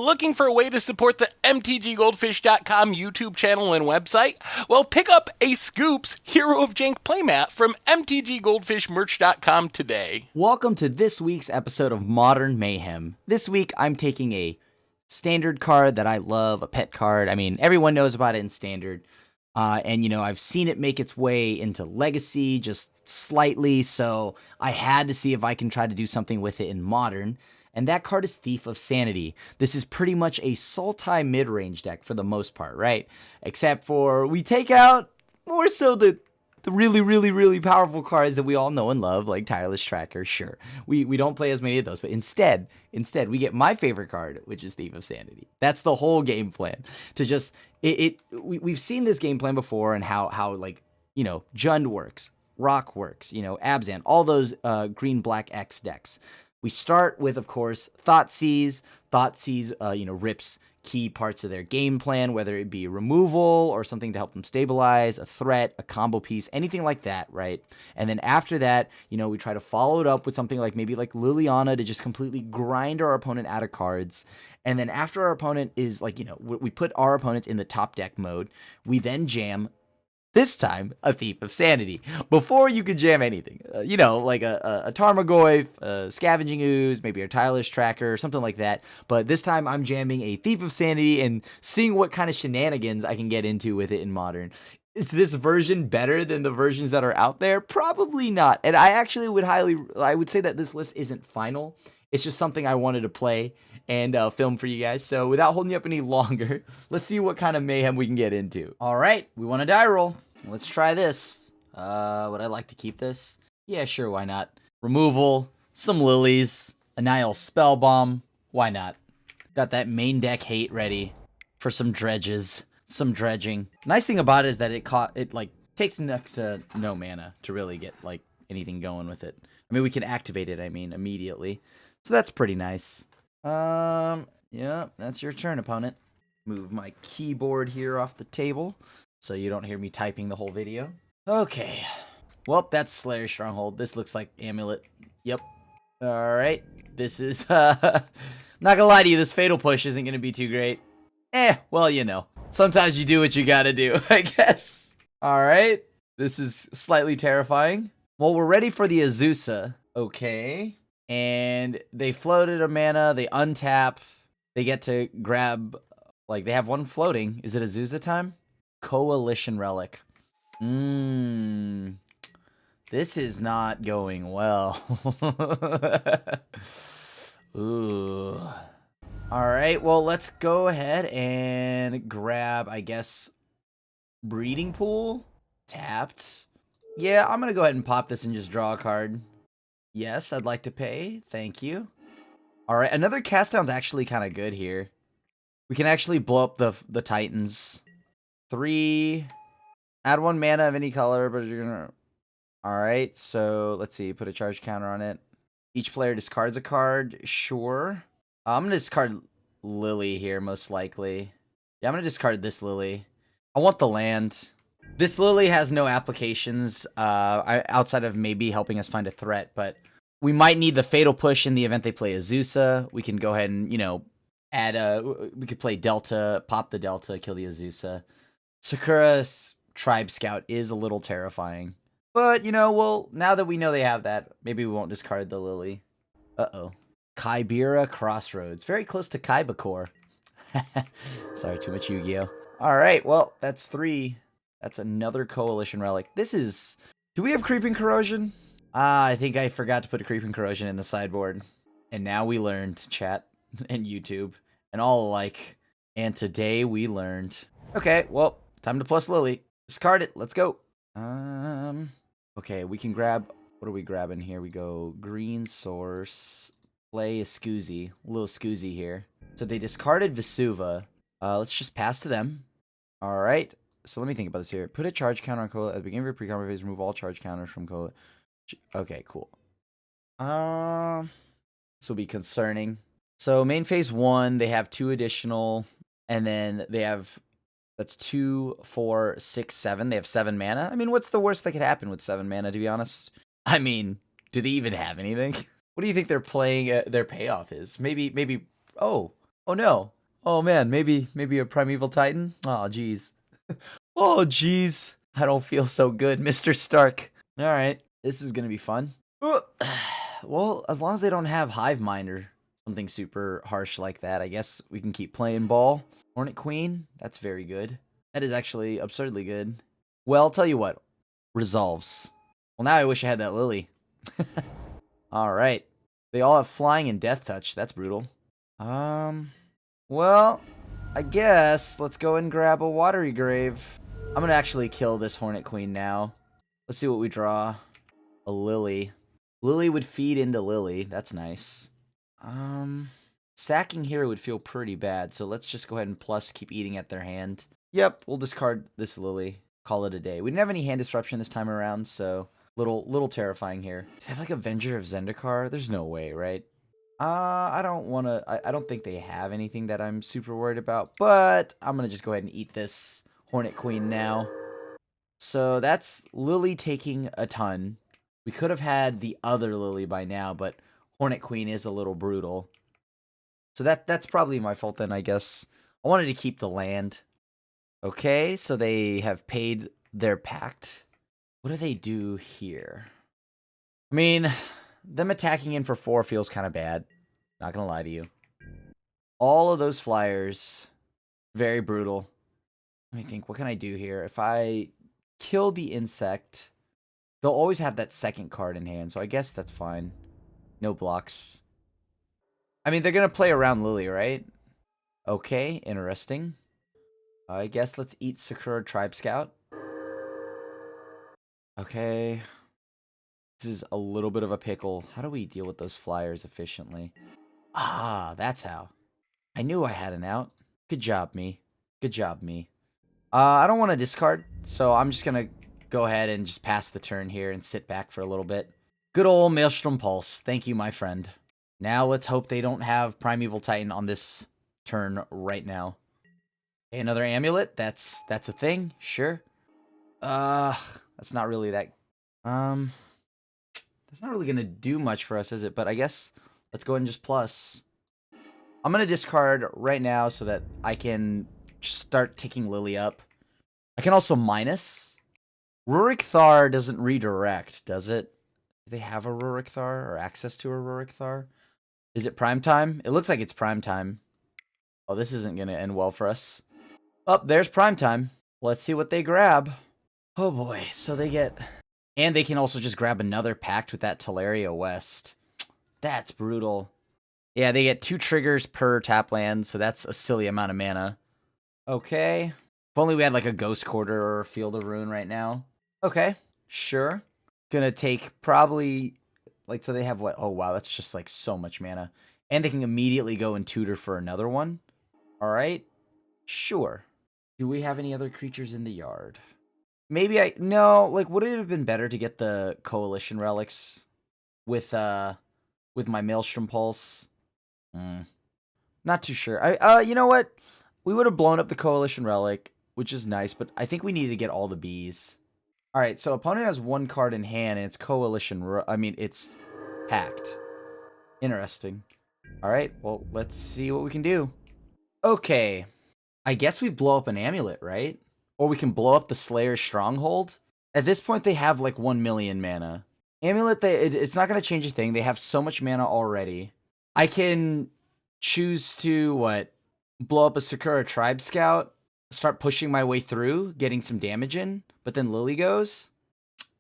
Looking for a way to support the MTGGoldfish.com YouTube channel and website? Well, pick up a Scoops Hero of Jank playmat from MTGGoldfishmerch.com today. Welcome to this week's episode of Modern Mayhem. This week, I'm taking a standard card that I love, a pet card. I mean, everyone knows about it in standard. And, you know, I've seen it make its way into Legacy just slightly, so I had to see if I can try to do something with it in Modern. And that card is Thief of Sanity. This is pretty much a Sultai midrange deck for the most part, right? Except for we take out more so the really powerful cards that we all know and love, like Untitled Chapter, sure. We don't play as many of those, but instead we get my favorite card, which is Thief of Sanity. That's the whole game plan. To just we've seen this game plan before and how like, you know, Jund works, Rock works, you know, Abzan, all those green black X decks. We start with, of course, Thoughtseize. Thoughtseize, you know, rips key parts of their game plan, whether it be removal or something to help them stabilize, a threat, a combo piece, anything like that, right? And then after that, you know, we try to follow it up with something like maybe like Liliana to just completely grind our opponent out of cards. And then after our opponent is like, you know, we put our opponents in the top deck mode, we then jam, this time, a Thief of Sanity. Before you could jam anything, you know, like a Tarmogoyf, a Scavenging Ooze, maybe a Tireless Tracker, something like that. But this time, I'm jamming a Thief of Sanity and seeing what kind of shenanigans I can get into with it in Modern. Is this version better than the versions that are out there? Probably not. And I actually would say that this list isn't final. It's just something I wanted to play and film for you guys. So without holding you up any longer, let's see what kind of mayhem we can get into. All right, we want a die roll. Let's try this. Would I like to keep this? Yeah, sure, why not? Removal, some lilies, a Nihil Spellbomb. Why not? Got that main deck hate ready for some dredges, some dredging. Nice thing about it is that it like takes next to no mana to really get like anything going with it. I mean, we can activate it, immediately. So that's pretty nice. Yeah, that's your turn, opponent. Move my keyboard here off the table so you don't hear me typing the whole video. Okay. Well, that's Slayer Stronghold. This looks like Amulet. Yep. Alright. This is, not gonna lie to you, this Fatal Push isn't gonna be too great. Well, you know. Sometimes you do what you gotta do, I guess. Alright. This is slightly terrifying. Well, we're ready for the Azusa. Okay. And they floated a mana, they untap, they get to grab, like, they have one floating. Is it Azusa time? Coalition Relic. This is not going well. Ooh. Alright, well, let's go ahead and grab, I guess, Breeding Pool. Tapped. Yeah, I'm gonna go ahead and pop this and just draw a card. Yes, I'd like to pay. Thank you. Alright, another cast down's actually kind of good here. We can actually blow up the Titans. 3. Add 1 mana of any color, but you're gonna... Alright, so let's see. Put a charge counter on it. Each player discards a card. Sure. I'm gonna discard Lily here, most likely. Yeah, I'm gonna discard this Lily. I want the land. This Lily has no applications outside of maybe helping us find a threat, but we might need the Fatal Push in the event they play Azusa. We can go ahead and, you know, we could play Delta, pop the Delta, kill the Azusa. Sakura's Tribe Scout is a little terrifying. But, you know, well, now that we know they have that, maybe we won't discard the Lily. Uh-oh. Kybera Crossroads. Very close to Kybakor. Sorry, too much Yu-Gi-Oh! Alright, well, that's 3. That's another Coalition Relic. This is... Do we have Creeping Corrosion? I think I forgot to put a Creeping Corrosion in the sideboard. And now we learned, chat, and YouTube, and all alike. And today we learned. Okay, well, time to plus Lily. Discard it. Let's go. Okay, we can grab... What are we grabbing here? We go Green Source. Play a Scoozy. A little Scoozy here. So they discarded Vesuva. Let's just pass to them. Alright. So let me think about this here. Put a charge counter on Cola. At the beginning of your pre-combat phase, remove all charge counters from Cola. Okay, cool. This will be concerning. So main phase 1, they have 2 additional, and then they have, that's 2, 4, 6, 7. They have 7 mana. I mean, what's the worst that could happen with 7 mana, to be honest? I mean, do they even have anything? What do you think they're playing, their payoff is? Maybe, oh, Oh no. Oh man, maybe a Primeval Titan? Oh jeez. Oh jeez. I don't feel so good, Mr. Stark. Alright, this is gonna be fun. Well, as long as they don't have Hive Mind or something super harsh like that, I guess we can keep playing ball. Hornet Queen, that's very good. That is actually absurdly good. Well, I'll tell you what. Resolves. Well, now I wish I had that Lily. Alright. They all have Flying and Death Touch. That's brutal. Well, I guess let's go and grab a Watery Grave. I'm gonna actually kill this Hornet Queen now. Let's see what we draw. A Lily. Lily would feed into Lily. That's nice. Sacking here would feel pretty bad, so let's just go ahead and plus keep eating at their hand. Yep, we'll discard this Lily. Call it a day. We didn't have any hand disruption this time around, so little terrifying here. Does they have like Avenger of Zendikar? There's no way, right? I don't think they have anything that I'm super worried about, but I'm gonna just go ahead and eat this Hornet Queen now. So that's Lily taking a ton. We could have had the other Lily by now, but Hornet Queen is a little brutal. So that's probably my fault then, I guess. I wanted to keep the land. Okay, so they have paid their pact. What do they do here? I mean, them attacking in for 4 feels kind of bad. Not gonna lie to you. All of those flyers, very brutal. Let me think, what can I do here? If I kill the insect, they'll always have that second card in hand, so I guess that's fine. No blocks. I mean, they're gonna play around Lily, right? Okay, interesting. I guess let's eat Sakura Tribe Scout. Okay. This is a little bit of a pickle. How do we deal with those flyers efficiently? Ah, that's how. I knew I had an out. Good job, me. Good job, me. I don't want to discard, so I'm just going to go ahead and just pass the turn here and sit back for a little bit. Good old Maelstrom Pulse. Thank you, my friend. Now let's hope they don't have Primeval Titan on this turn right now. Okay, another amulet. That's a thing. Sure. That's not really that... That's not really going to do much for us, is it? But I guess let's go ahead and just plus. I'm going to discard right now so that I can start ticking Lily up. I can also minus. Rurik Thar doesn't redirect, does it? Do they have a Rurik Thar or access to a Rurik Thar? Is it prime time? It looks like it's prime time. Oh, this isn't going to end well for us. Oh, there's prime time. Let's see what they grab. Oh boy, so they get... And they can also just grab another pact with that Teleria West. That's brutal. Yeah, they get 2 triggers per tap land, so that's a silly amount of mana. Okay. If only we had like a Ghost Quarter or a Field of Ruin right now. Okay, sure. Gonna take probably... Like, so they have what? Oh, wow, that's just like so much mana. And they can immediately go and tutor for another one. Alright, sure. Do we have any other creatures in the yard? Maybe no, like, would it have been better to get the Coalition Relics with my Maelstrom Pulse? Not too sure. You know what? We would have blown up the Coalition Relic, which is nice, but I think we need to get all the bees. Alright, so opponent has 1 card in hand, and it's it's Pact. Interesting. Alright, well, let's see what we can do. Okay. I guess we blow up an amulet, right? Or we can blow up the Slayer's Stronghold. At this point, they have like 1 million mana. Amulet, it's not going to change a thing. They have so much mana already. I can choose to, blow up a Sakura Tribe Scout, start pushing my way through, getting some damage in, but then Lily goes.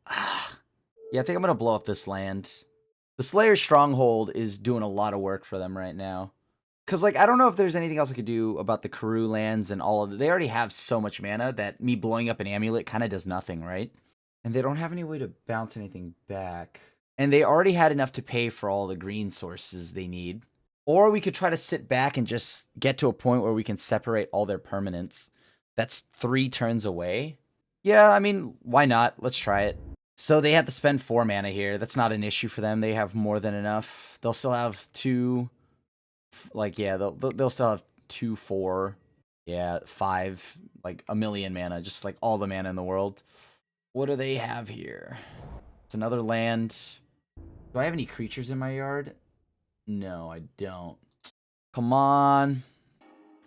Yeah, I think I'm going to blow up this land. The Slayer's Stronghold is doing a lot of work for them right now. Because, I don't know if there's anything else I could do about the Karoo lands and all of it. They already have so much mana that me blowing up an amulet kind of does nothing, right? And they don't have any way to bounce anything back. And they already had enough to pay for all the green sources they need. Or we could try to sit back and just get to a point where we can separate all their permanents. That's 3 turns away. Yeah, I mean, why not? Let's try it. So they have to spend 4 mana here. That's not an issue for them. They have more than enough. They'll still have 2... they'll still have 2, 4, 5, 1 million mana, just all the mana in the world. What do they have here? It's another land. Do I have any creatures in my yard? No, I don't. Come on.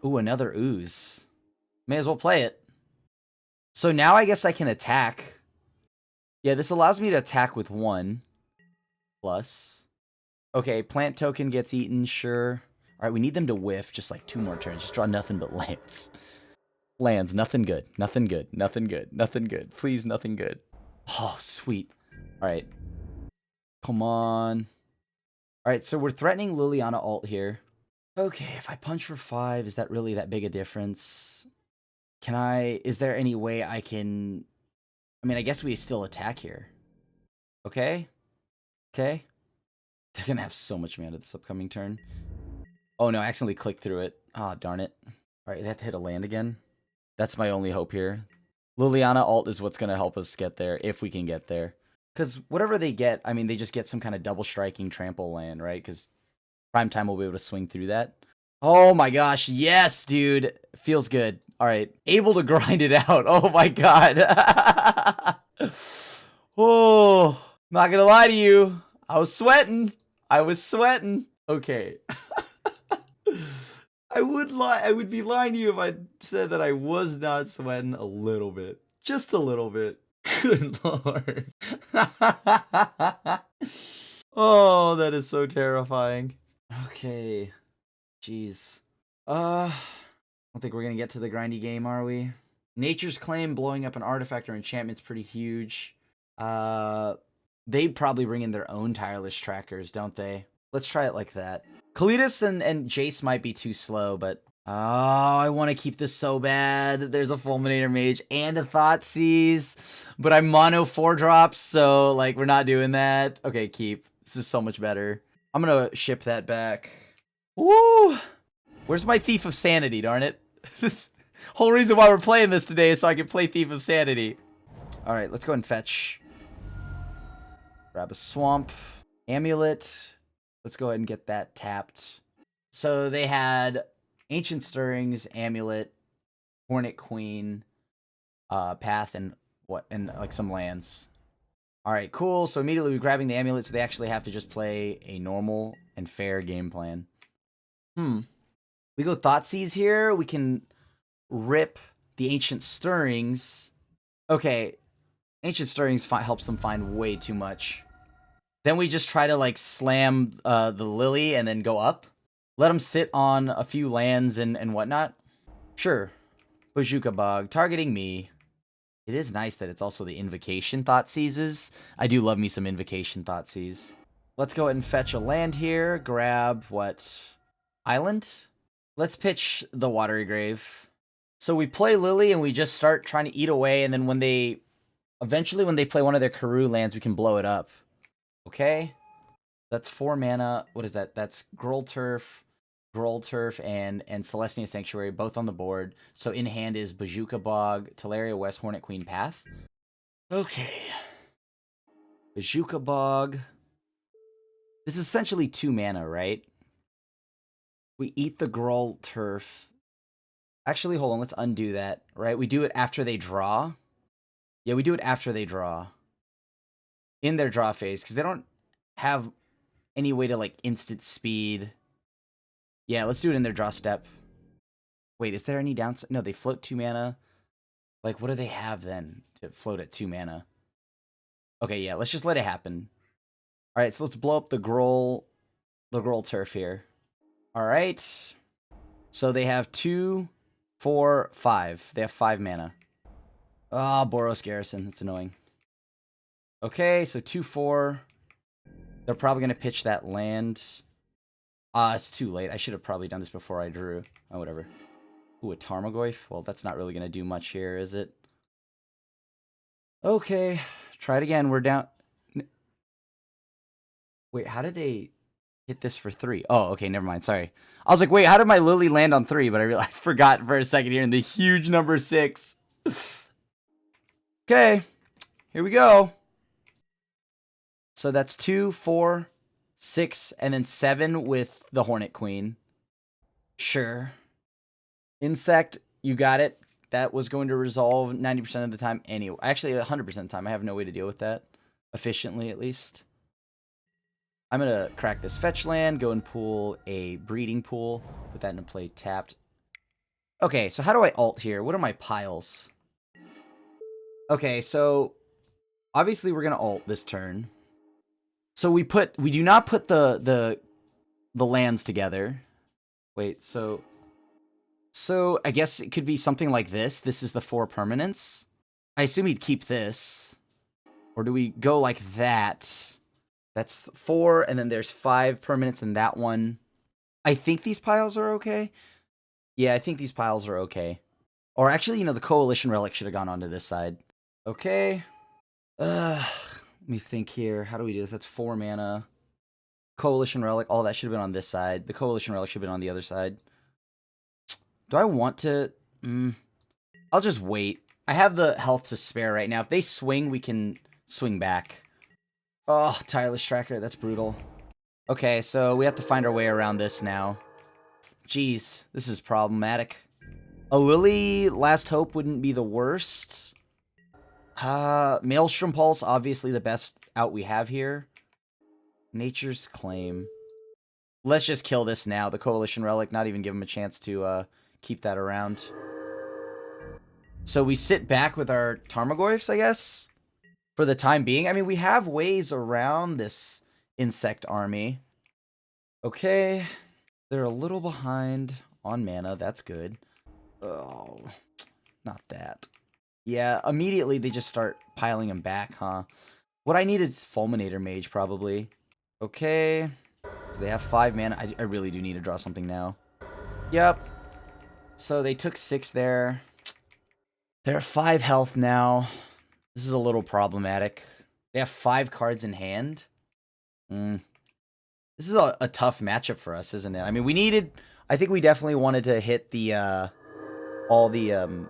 Ooh, another ooze. May as well play it. So now I guess I can attack. Yeah, this allows me to attack with 1. Plus. Okay, plant token gets eaten, sure. All right, we need them to whiff just like 2 more turns. Just draw nothing but lands. Lands, nothing good. Nothing good. Nothing good. Nothing good. Please, nothing good. Oh, sweet. All right. Come on. All right, so we're threatening Liliana ult here. Okay, if I punch for 5, is that really that big a difference? Is there any way I can... I mean, I guess we still attack here. Okay? Okay? They're gonna have so much mana this upcoming turn. Oh no, I accidentally clicked through it. Ah, darn it. Alright, they have to hit a land again. That's my only hope here. Liliana ult is what's gonna help us get there, if we can get there. Because whatever they get, I mean, they just get some kind of double striking trample land, right? Because prime time will be able to swing through that. Oh my gosh, yes, dude. Feels good. Alright, able to grind it out. Oh my god. Oh, not gonna lie to you. I was sweating. I was sweating. Okay. I would be lying to you if I said that I was not sweating a little bit. Just a little bit. Good lord. Oh, that is so terrifying. Okay. Jeez. I don't think we're gonna get to the grindy game, are we? Nature's Claim, blowing up an artifact or enchantment's pretty huge. They probably bring in their own tireless trackers, don't they? Let's try it like that. Kalidas and Jace might be too slow, but... Oh, I want to keep this so bad. There's a Fulminator Mage and a Thoughtseize, but I'm mono 4-drops, so, like, we're not doing that. Okay, keep. This is so much better. I'm gonna ship that back. Woo! Where's my Thief of Sanity, darn it? This whole reason why we're playing this today is so I can play Thief of Sanity. Alright, let's go ahead and fetch. Grab a Swamp. Amulet. Let's go ahead and get that tapped. So they had Ancient Stirrings, Amulet, Hornet Queen, Path, and like some lands. Alright, cool. So immediately we're grabbing the Amulet, so they actually have to just play a normal and fair game plan. We go Thoughtseize here. We can rip the Ancient Stirrings. Okay, Ancient Stirrings helps them find way too much. Then we just try to, like, slam the Lily and then go up. Let them sit on a few lands and whatnot. Sure. Bazooka Bog, targeting me. It is nice that it's also the Invocation Thoughtseizes. I do love me some Invocation Thoughtseize. Let's go ahead and fetch a land here. Grab, what? Island? Let's pitch the Watery Grave. So we play Lily and we just start trying to eat away, and then when they... Eventually, when they play one of their Karoo lands, we can blow it up. Okay? That's 4 mana. What is that? That's Groll Turf, and Celestia Sanctuary, both on the board. So in hand is Bazooka Bog, Teleria West, Hornet Queen, Path. Okay. Bazooka Bog. This is essentially 2 mana, right? We eat the Groll Turf. Actually, hold on. Let's undo that, right? We do it after they draw. Yeah, we do it after they draw. In their draw phase, because they don't have any way to, like, instant speed. Yeah, let's do it in their draw step. Wait, is there any downside? No, they float 2 mana. Like, what do they have then to float at 2 mana? Okay, yeah, let's just let it happen. Alright, so let's blow up the Groll Turf here. Alright. So they have 2, 4, 5. They have 5 mana. Ah, Boros Garrison. That's annoying. Okay, so 2, 4. They're probably going to pitch that land. It's too late. I should have probably done this before I drew. Oh, whatever. Ooh, a Tarmogoyf? Well, that's not really going to do much here, is it? Okay, try it again. We're down... Wait, how did they hit this for 3? Oh, okay, never mind. Sorry. I was like, wait, how did my Lily land on 3? But I forgot for a second here in the huge number 6. Okay, here we go. So that's 2, 4, 6, and then 7 with the Hornet Queen. Sure. Insect, you got it. That was going to resolve 90% of the time anyway. Actually, 100% of the time. I have no way to deal with that. Efficiently, at least. I'm going to crack this fetch land, go and pull a Breeding Pool. Put that into play tapped. Okay, so how do I ult here? What are my piles? Okay, so obviously we're gonna ult this turn. So we do not put the lands together. Wait, so I guess it could be something like this. This is the 4 permanents. I assume he'd keep this. Or do we go like that? That's 4, and then there's 5 permanents in that one. I think these piles are okay. Yeah, I think these piles are okay. Or actually, you know, the Coalition Relic should have gone onto this side. Okay. Let me think here. How do we do this? That's 4 mana. Coalition Relic, all that should have been on this side. The Coalition Relic should have been on the other side. Do I want to... I'll just wait. I have the health to spare right now. If they swing, we can swing back. Oh, Tireless Tracker, that's brutal. Okay, so we have to find our way around this now. Jeez, this is problematic. A Lily Last Hope wouldn't be the worst. Maelstrom Pulse, obviously the best out we have here. Nature's Claim. Let's just kill this now. The Coalition Relic, not even give him a chance to keep that around. So we sit back with our Tarmogoyfs, I guess, for the time being. I mean, we have ways around this insect army. Okay. They're a little behind on mana. That's good. Oh, not that. Yeah, immediately they just start piling them back, huh? What I need is Fulminator Mage, probably. Okay. So they have 5 mana. I really do need to draw something now. Yep. So they took 6 there. They're at 5 health now. This is a little problematic. They have 5 cards in hand. This is a tough matchup for us, isn't it? I mean, we needed... I think we definitely wanted to hit the, all the,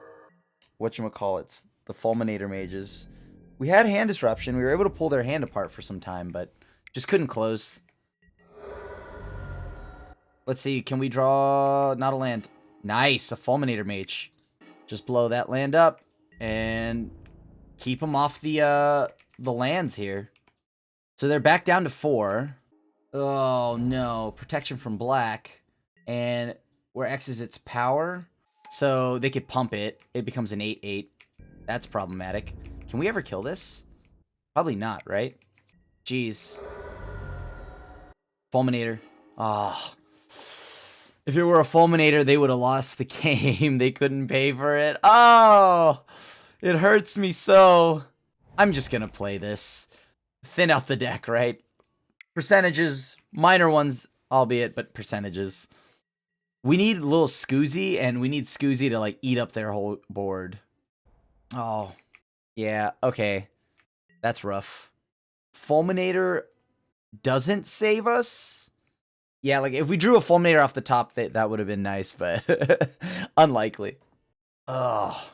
whatchamacallits, the Fulminator Mages. We had hand disruption. We were able to pull their hand apart for some time, but just couldn't close. Let's see. Can we draw... Not a land. Nice. A Fulminator Mage. Just blow that land up and keep them off the lands here. So they're back down to 4. Oh, no. Protection from black. And where X is its power. So they could pump it. It becomes an 8/8. That's problematic. Can we ever kill this? Probably not, right? Jeez. Fulminator. Oh. If it were a Fulminator, they would have lost the game. They couldn't pay for it. Oh! It hurts me so. I'm just gonna play this. Thin out the deck, right? Percentages. Minor ones, albeit, but percentages. We need a little Scoozy, and we need Scoozy to, like, eat up their whole board. Oh. Yeah, okay. That's rough. Fulminator doesn't save us? Yeah, like, if we drew a Fulminator off the top, that would have been nice, but unlikely. Oh.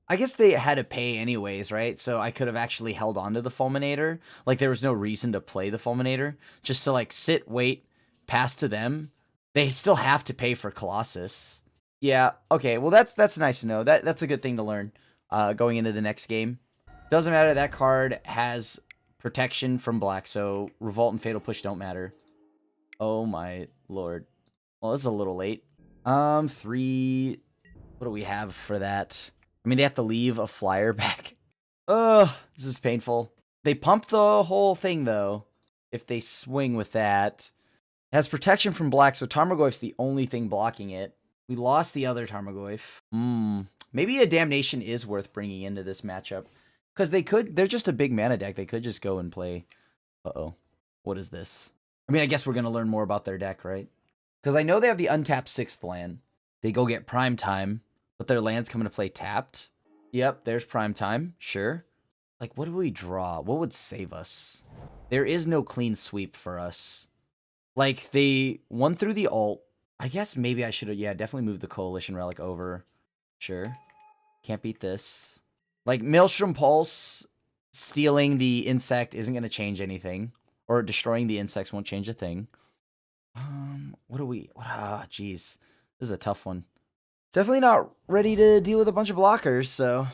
I guess they had to pay anyways, right? So I could have actually held on to the Fulminator. Like, there was no reason to play the Fulminator. Just to, like, sit, wait, pass to them. They still have to pay for Colossus. Yeah, okay, well, that's nice to know. That's a good thing to learn going into the next game. Doesn't matter, that card has protection from black, so Revolt and Fatal Push don't matter. Oh my lord. Well, this is a little late. 3... What do we have for that? I mean, they have to leave a flyer back. Ugh, this is painful. They pump the whole thing, though. If they swing with that. It has protection from black, so Tarmogoyf's the only thing blocking it. We lost the other Tarmogoyf. Maybe a Damnation is worth bringing into this matchup. Because they're just a big mana deck. They could just go and play... Uh-oh. What is this? I mean, I guess we're going to learn more about their deck, right? Because I know they have the untapped 6th land. They go get Prime Time, but their land's coming to play tapped. Yep, there's Prime Time. Sure. Like, what do we draw? What would save us? There is no clean sweep for us. Like, they won through the ult. I guess maybe I should have, yeah, definitely moved the Coalition Relic over. Sure. Can't beat this. Like, Maelstrom Pulse, stealing the insect isn't going to change anything. Or destroying the insects won't change a thing. What do we... jeez. This is a tough one. Definitely not ready to deal with a bunch of blockers, so...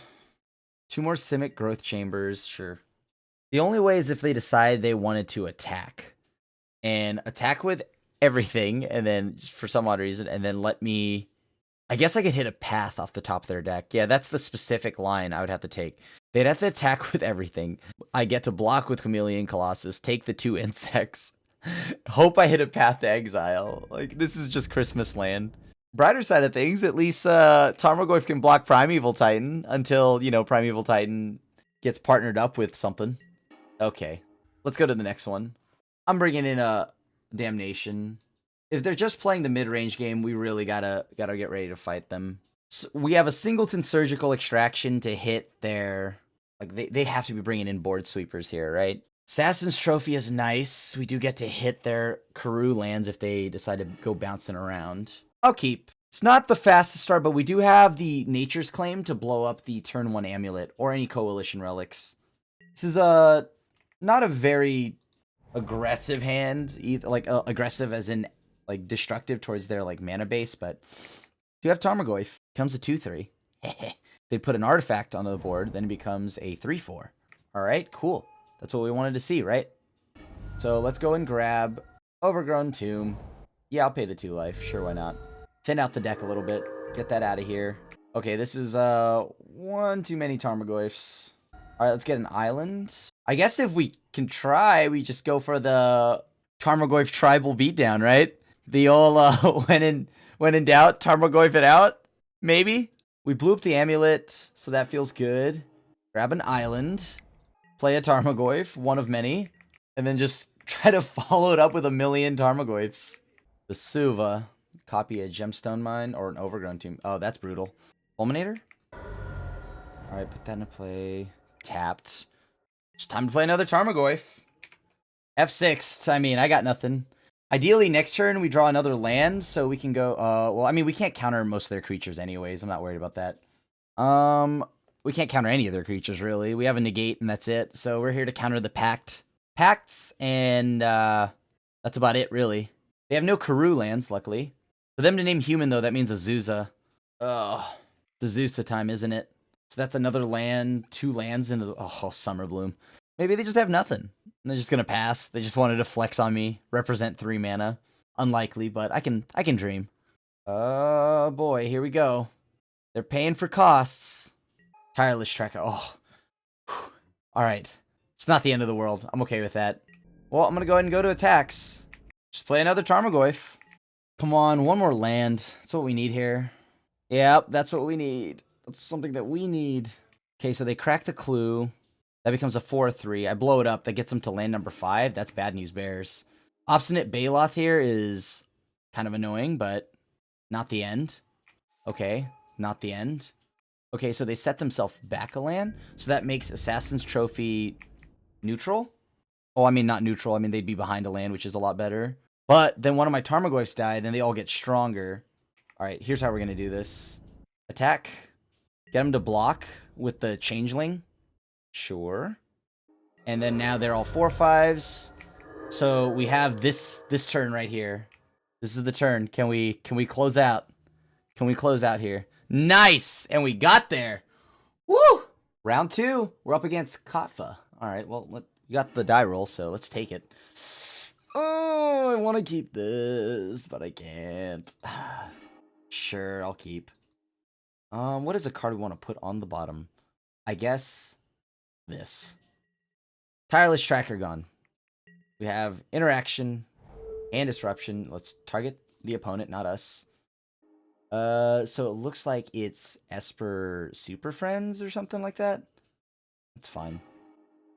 2 more Simic Growth Chambers, sure. The only way is if they decide they wanted to attack. And attack with everything, and then, for some odd reason, and then let me I guess I could hit a path off the top of their deck. Yeah, that's the specific line I would have to take. They'd have to attack with everything. I get to block with Chameleon Colossus, take the 2 insects. Hope I hit a path to exile. Like, this is just Christmas land. Brighter side of things, at least Tarmogoyf can block Primeval Titan until, you know, Primeval Titan gets partnered up with something. Okay, let's go to the next one. I'm bringing in a Damnation. If they're just playing the mid-range game, we really gotta get ready to fight them. So we have a Singleton Surgical Extraction to hit their... Like, they have to be bringing in board sweepers here, right? Assassin's Trophy is nice. We do get to hit their Karoo lands if they decide to go bouncing around. I'll keep. It's not the fastest start, but we do have the Nature's Claim to blow up the turn 1 Amulet or any Coalition Relics. This is not a very aggressive hand, either, like aggressive as in like destructive towards their like mana base, but do have Tarmogoyf. Becomes a 2/3. They put an artifact onto the board, then it becomes a 3/4. All right, cool. That's what we wanted to see, right? So let's go and grab Overgrown Tomb. Yeah, I'll pay the 2 life. Sure, why not? Thin out the deck a little bit. Get that out of here. Okay, this is one too many Tarmogoyfs. All right, let's get an island. I guess if we can try, we just go for the Tarmogoyf tribal beatdown, right? The old when in doubt, Tarmogoyf it out. Maybe. We blew up the amulet, so that feels good. Grab an island. Play a Tarmogoyf, one of many. And then just try to follow it up with a million Tarmogoyfs. The Suva. Copy a Gemstone Mine or an Overgrown Tomb. Oh, that's brutal. Fulminator? Alright, put that into play. Tapped. It's time to play another Tarmogoyf. F6. I mean, I got nothing. Ideally, next turn, we draw another land, so we can go... well, I mean, we can't counter most of their creatures anyways. I'm not worried about that. We can't counter any of their creatures, really. We have a negate, and that's it. So we're here to counter the Pacts, and that's about it, really. They have no Karoo lands, luckily. For them to name human, though, that means Azusa. Oh, it's Azusa time, isn't it? So that's another land, 2 lands into the... Oh, Summer Bloom. Maybe they just have nothing. They're just gonna pass. They just wanted to flex on me, represent 3 mana. Unlikely, but I can dream. Oh boy, here we go. They're paying for costs. Tireless Tracker. Oh. All right. It's not the end of the world. I'm okay with that. Well, I'm gonna go ahead and go to attacks. Just play another Tarmogoyf. Come on, one more land. That's what we need here. Yep, that's what we need. That's something that we need. Okay, so they crack the clue. That becomes a 4/3. I blow it up. That gets them to land number 5. That's bad news bears. Obstinate Baloth here is kind of annoying, but not the end. Okay, not the end. Okay, so they set themselves back a land. So that makes Assassin's Trophy neutral. Oh, I mean, not neutral. I mean, they'd be behind a land, which is a lot better. But then one of my Tarmogoyfs died, then they all get stronger. All right, here's how we're going to do this. Attack. Get them to block with the Changeling. Sure. And then now they're all 4/5s. So we have this turn right here. This is the turn. Can we close out? Can we close out here? Nice! And we got there. Woo! Round 2. We're up against Kaffa. All right, well, we got the die roll, so let's take it. Oh, I want to keep this, but I can't. Sure, I'll keep. What is a card we want to put on the bottom? I guess this. Tireless Tracker gone. We have Interaction and Disruption. Let's target the opponent, not us. So it looks like it's Esper Super Friends or something like that. That's fine.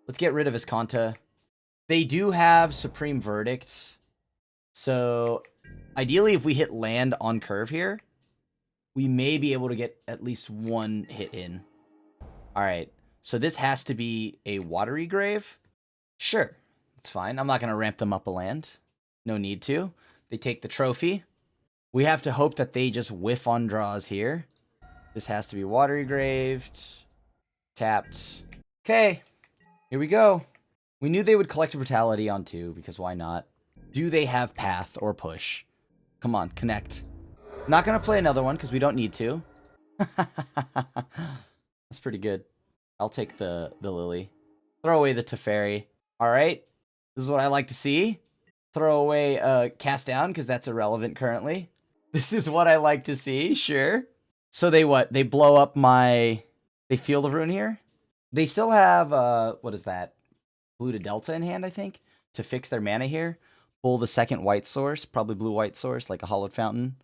Let's get rid of Visconta. They do have Supreme Verdict. So ideally, if we hit land on curve here, we may be able to get at least 1 hit in. All right. So this has to be a Watery Grave. Sure. It's fine. I'm not going to ramp them up a land. No need to. They take the trophy. We have to hope that they just whiff on draws here. This has to be Watery Graved. Tapped. Okay. Here we go. We knew they would Collective Brutality on 2, because why not? Do they have Path or Push? Come on, connect. Not going to play another one, because we don't need to. That's pretty good. I'll take the Lily. Throw away the Teferi. Alright. This is what I like to see. Throw away Cast Down, because that's irrelevant currently. This is what I like to see, sure. So they what? They blow up my... They Field of Ruin here? They still have, what is that? Blue to Delta in hand, I think, to fix their mana here. Pull the second white source, probably blue-white source, like a Hollowed Fountain.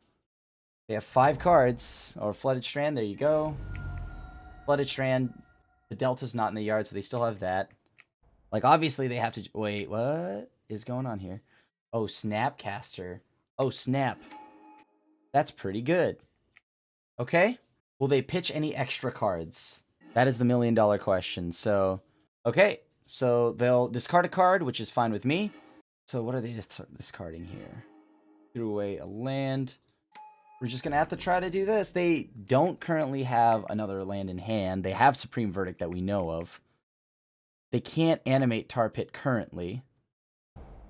They have 5 cards, or Flooded Strand, there you go. Flooded Strand, the Delta's not in the yard, so they still have that. Like, obviously they have to... Wait, what is going on here? Oh, Snapcaster. Oh, snap. That's pretty good. Okay. Will they pitch any extra cards? That is the million-dollar question. So, okay. So they'll discard a card, which is fine with me. So what are they discarding here? Threw away a land. We're just going to have to try to do this. They don't currently have another land in hand. They have Supreme Verdict that we know of. They can't animate Tar Pit currently.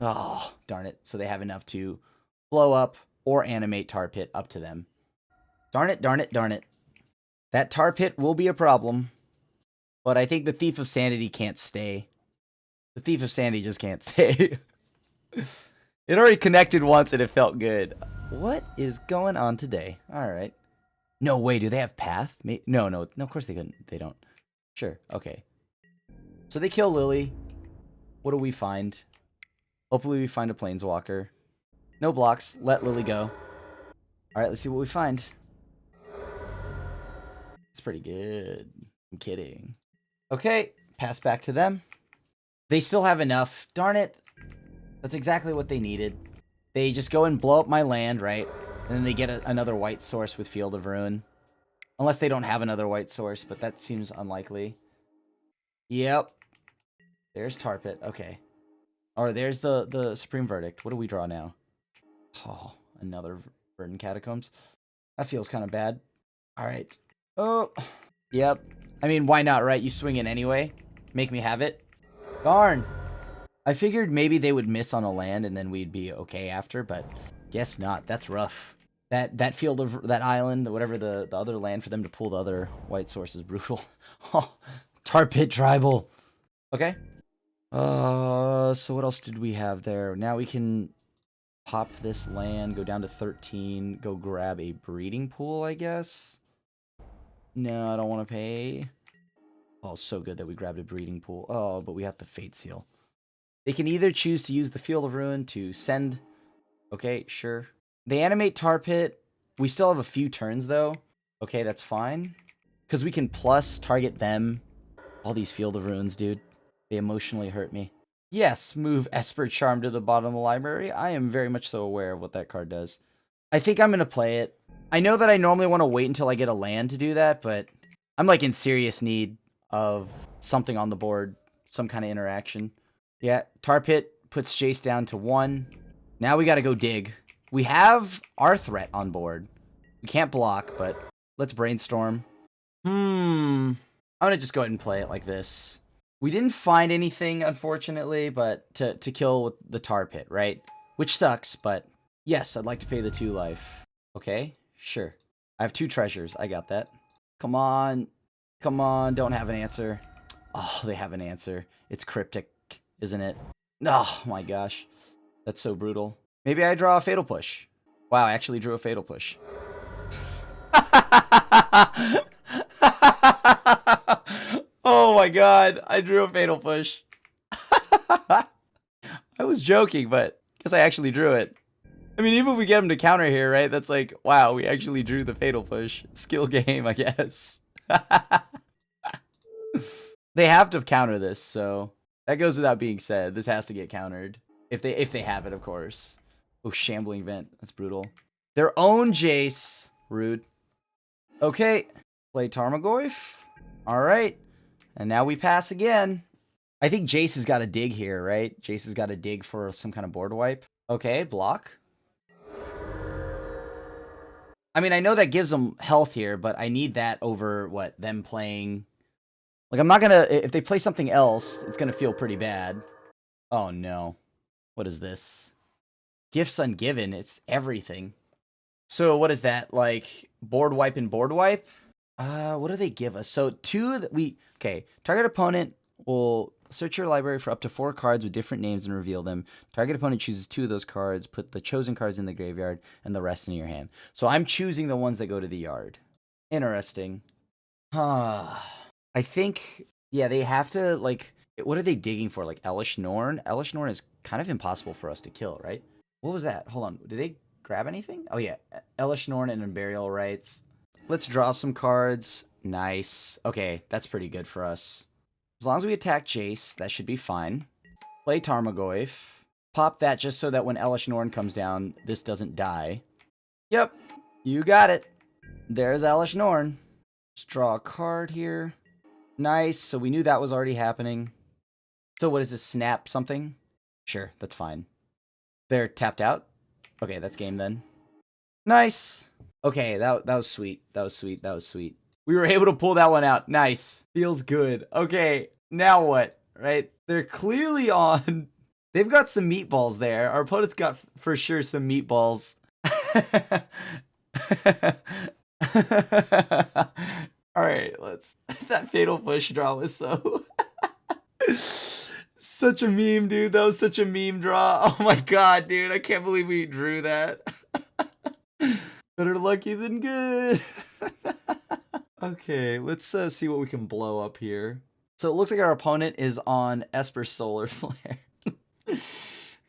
Oh, darn it. So they have enough to blow up or animate Tar Pit up to them. Darn it, darn it, darn it. That Tar Pit will be a problem. But I think the Thief of Sanity can't stay. The Thief of Sanity just can't stay. It already connected once and it felt good. What is going on today? Alright. No way, do they have Path? No, of course they couldn't. They don't. Sure, okay. So they kill Lily. What do we find? Hopefully we find a Planeswalker. No blocks. Let Lily go. Alright, let's see what we find. It's pretty good. I'm kidding. Okay, pass back to them. They still have enough. Darn it. That's exactly what they needed. They just go and blow up my land, right? And then they get another white source with Field of Ruin. Unless they don't have another white source, but that seems unlikely. Yep. There's Tar Pit. Okay. Or there's the Supreme Verdict. What do we draw now? Oh, another Verdant Catacombs. That feels kind of bad. Alright. Oh. Yep. I mean, why not, right? You swing in anyway. Make me have it. Darn. I figured maybe they would miss on a land and then we'd be okay after, but guess not. That's rough. That field of that island, whatever the other land for them to pull the other white source is brutal. Oh, Tar Pit Tribal. Okay. So what else did we have there? Now we can pop this land, go down to 13, go grab a breeding pool, I guess. No, I don't want to pay. Oh, so good that we grabbed a breeding pool. Oh, but we have the Fate Seal. They can either choose to use the Field of Ruin to send... Okay, sure. They animate Tar Pit. We still have a few turns, though. Okay, that's fine. Because we can plus target them. All these Field of Ruins, dude. They emotionally hurt me. Yes, move Esper Charm to the bottom of the library. I am very much so aware of what that card does. I think I'm going to play it. I know that I normally want to wait until I get a land to do that, but I'm like in serious need of something on the board. Some kind of interaction. Yeah, Tar Pit puts Jace down to 1. Now we gotta go dig. We have our threat on board. We can't block, but let's brainstorm. I'm gonna just go ahead and play it like this. We didn't find anything, unfortunately, but to kill with the Tar Pit, right? Which sucks, but yes, I'd like to pay the 2 life. Okay, sure. I have 2 treasures. I got that. Come on. Come on, don't have an answer. Oh, they have an answer. It's cryptic. Isn't it? Oh my gosh. That's so brutal. Maybe I draw a Fatal Push. Wow, I actually drew a Fatal Push. Oh my god, I drew a Fatal Push. I was joking, but I guess I actually drew it. I mean, even if we get him to counter here, right? That's like, wow, we actually drew the Fatal Push. Skill game, I guess. They have to counter this, so... That goes without being said. This has to get countered. If they have it, of course. Oh, Shambling Vent. That's brutal. Their own Jace. Rude. Okay. Play Tarmogoyf. Alright. And now we pass again. I think Jace has got to dig here, right? Jace has got to dig for some kind of board wipe. Okay, block. I mean, I know that gives them health here, but I need that over, what, them playing... Like, I'm not gonna... If they play something else, it's gonna feel pretty bad. Oh, no. What is this? Gifts Ungiven. It's everything. So, what is that? Like, board wipe and board wipe? What do they give us? So, 2 that we... Okay. Target opponent will Search your library for up to 4 cards with different names and reveal them. Target opponent chooses 2 of those cards. Put the chosen cards in the graveyard and the rest in your hand. So I'm choosing the ones that go to the yard. Interesting. I think, yeah, they have to, like, what are they digging for? Like Elish Norn? Elish Norn is kind of impossible for us to kill, right? What was that? Hold on. Did they grab anything? Oh, yeah. Elish Norn and Unburial Rites. Let's draw some cards. Nice. Okay, that's pretty good for us. As long as we attack Jace, that should be fine. Play Tarmogoyf. Pop that just so that when Elish Norn comes down, this doesn't die. Yep, you got it. There's Elish Norn. Let's draw a card here. Nice, so we knew that was already happening. So what is this, snap something? Sure, that's fine. They're tapped out? Okay, that's game then. Nice. Okay, that was sweet. That was sweet. That was sweet. We were able to pull that one out. Nice. Feels good. Okay, now what? Right? They're clearly on. They've got some meatballs there. Our opponent's got for sure some meatballs. Alright, let's. That Fatal Push draw was so. Such a meme, dude. That was such a meme draw. Oh my god, dude. I can't believe we drew that. Better lucky than good. Okay, let's see what we can blow up here. So it looks like our opponent is on Esper Solar Flare.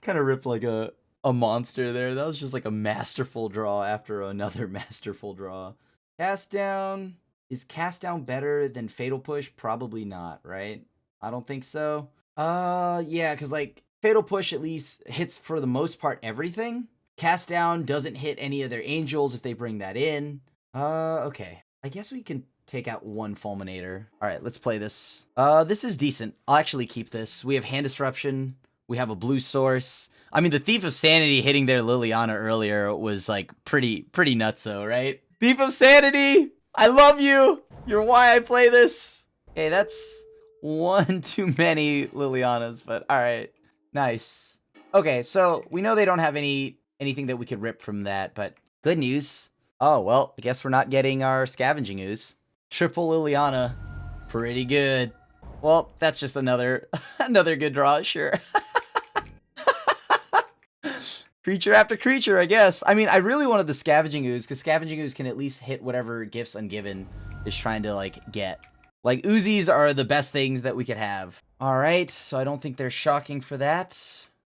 Kind of ripped like a monster there. That was just like a masterful draw after another masterful draw. Cast Down. Is Cast Down better than Fatal Push? Probably not, right? I don't think so. Yeah, because like Fatal Push at least hits for the most part everything. Cast Down doesn't hit any of their angels if they bring that in. Okay. I guess we can take out one Fulminator. Alright, let's play this. This is decent. I'll actually keep this. We have Hand Disruption. We have a blue source. I mean, the Thief of Sanity hitting their Liliana earlier was like pretty nutso, right? Thief of Sanity! I love you! You're why I play this! Okay, that's one too many Lilianas, but alright. Nice. Okay, so we know they don't have anything that we could rip from that, but good news. Oh, well, I guess we're not getting our Scavenging Ooze. Triple Liliana. Pretty good. Well, that's just another good draw, sure. Creature after creature, I guess. I mean, I really wanted the Scavenging Ooze, because Scavenging Ooze can at least hit whatever Gifts Ungiven is trying to, like, get. Like, Uzis are the best things that we could have. Alright, so I don't think they're shocking for that.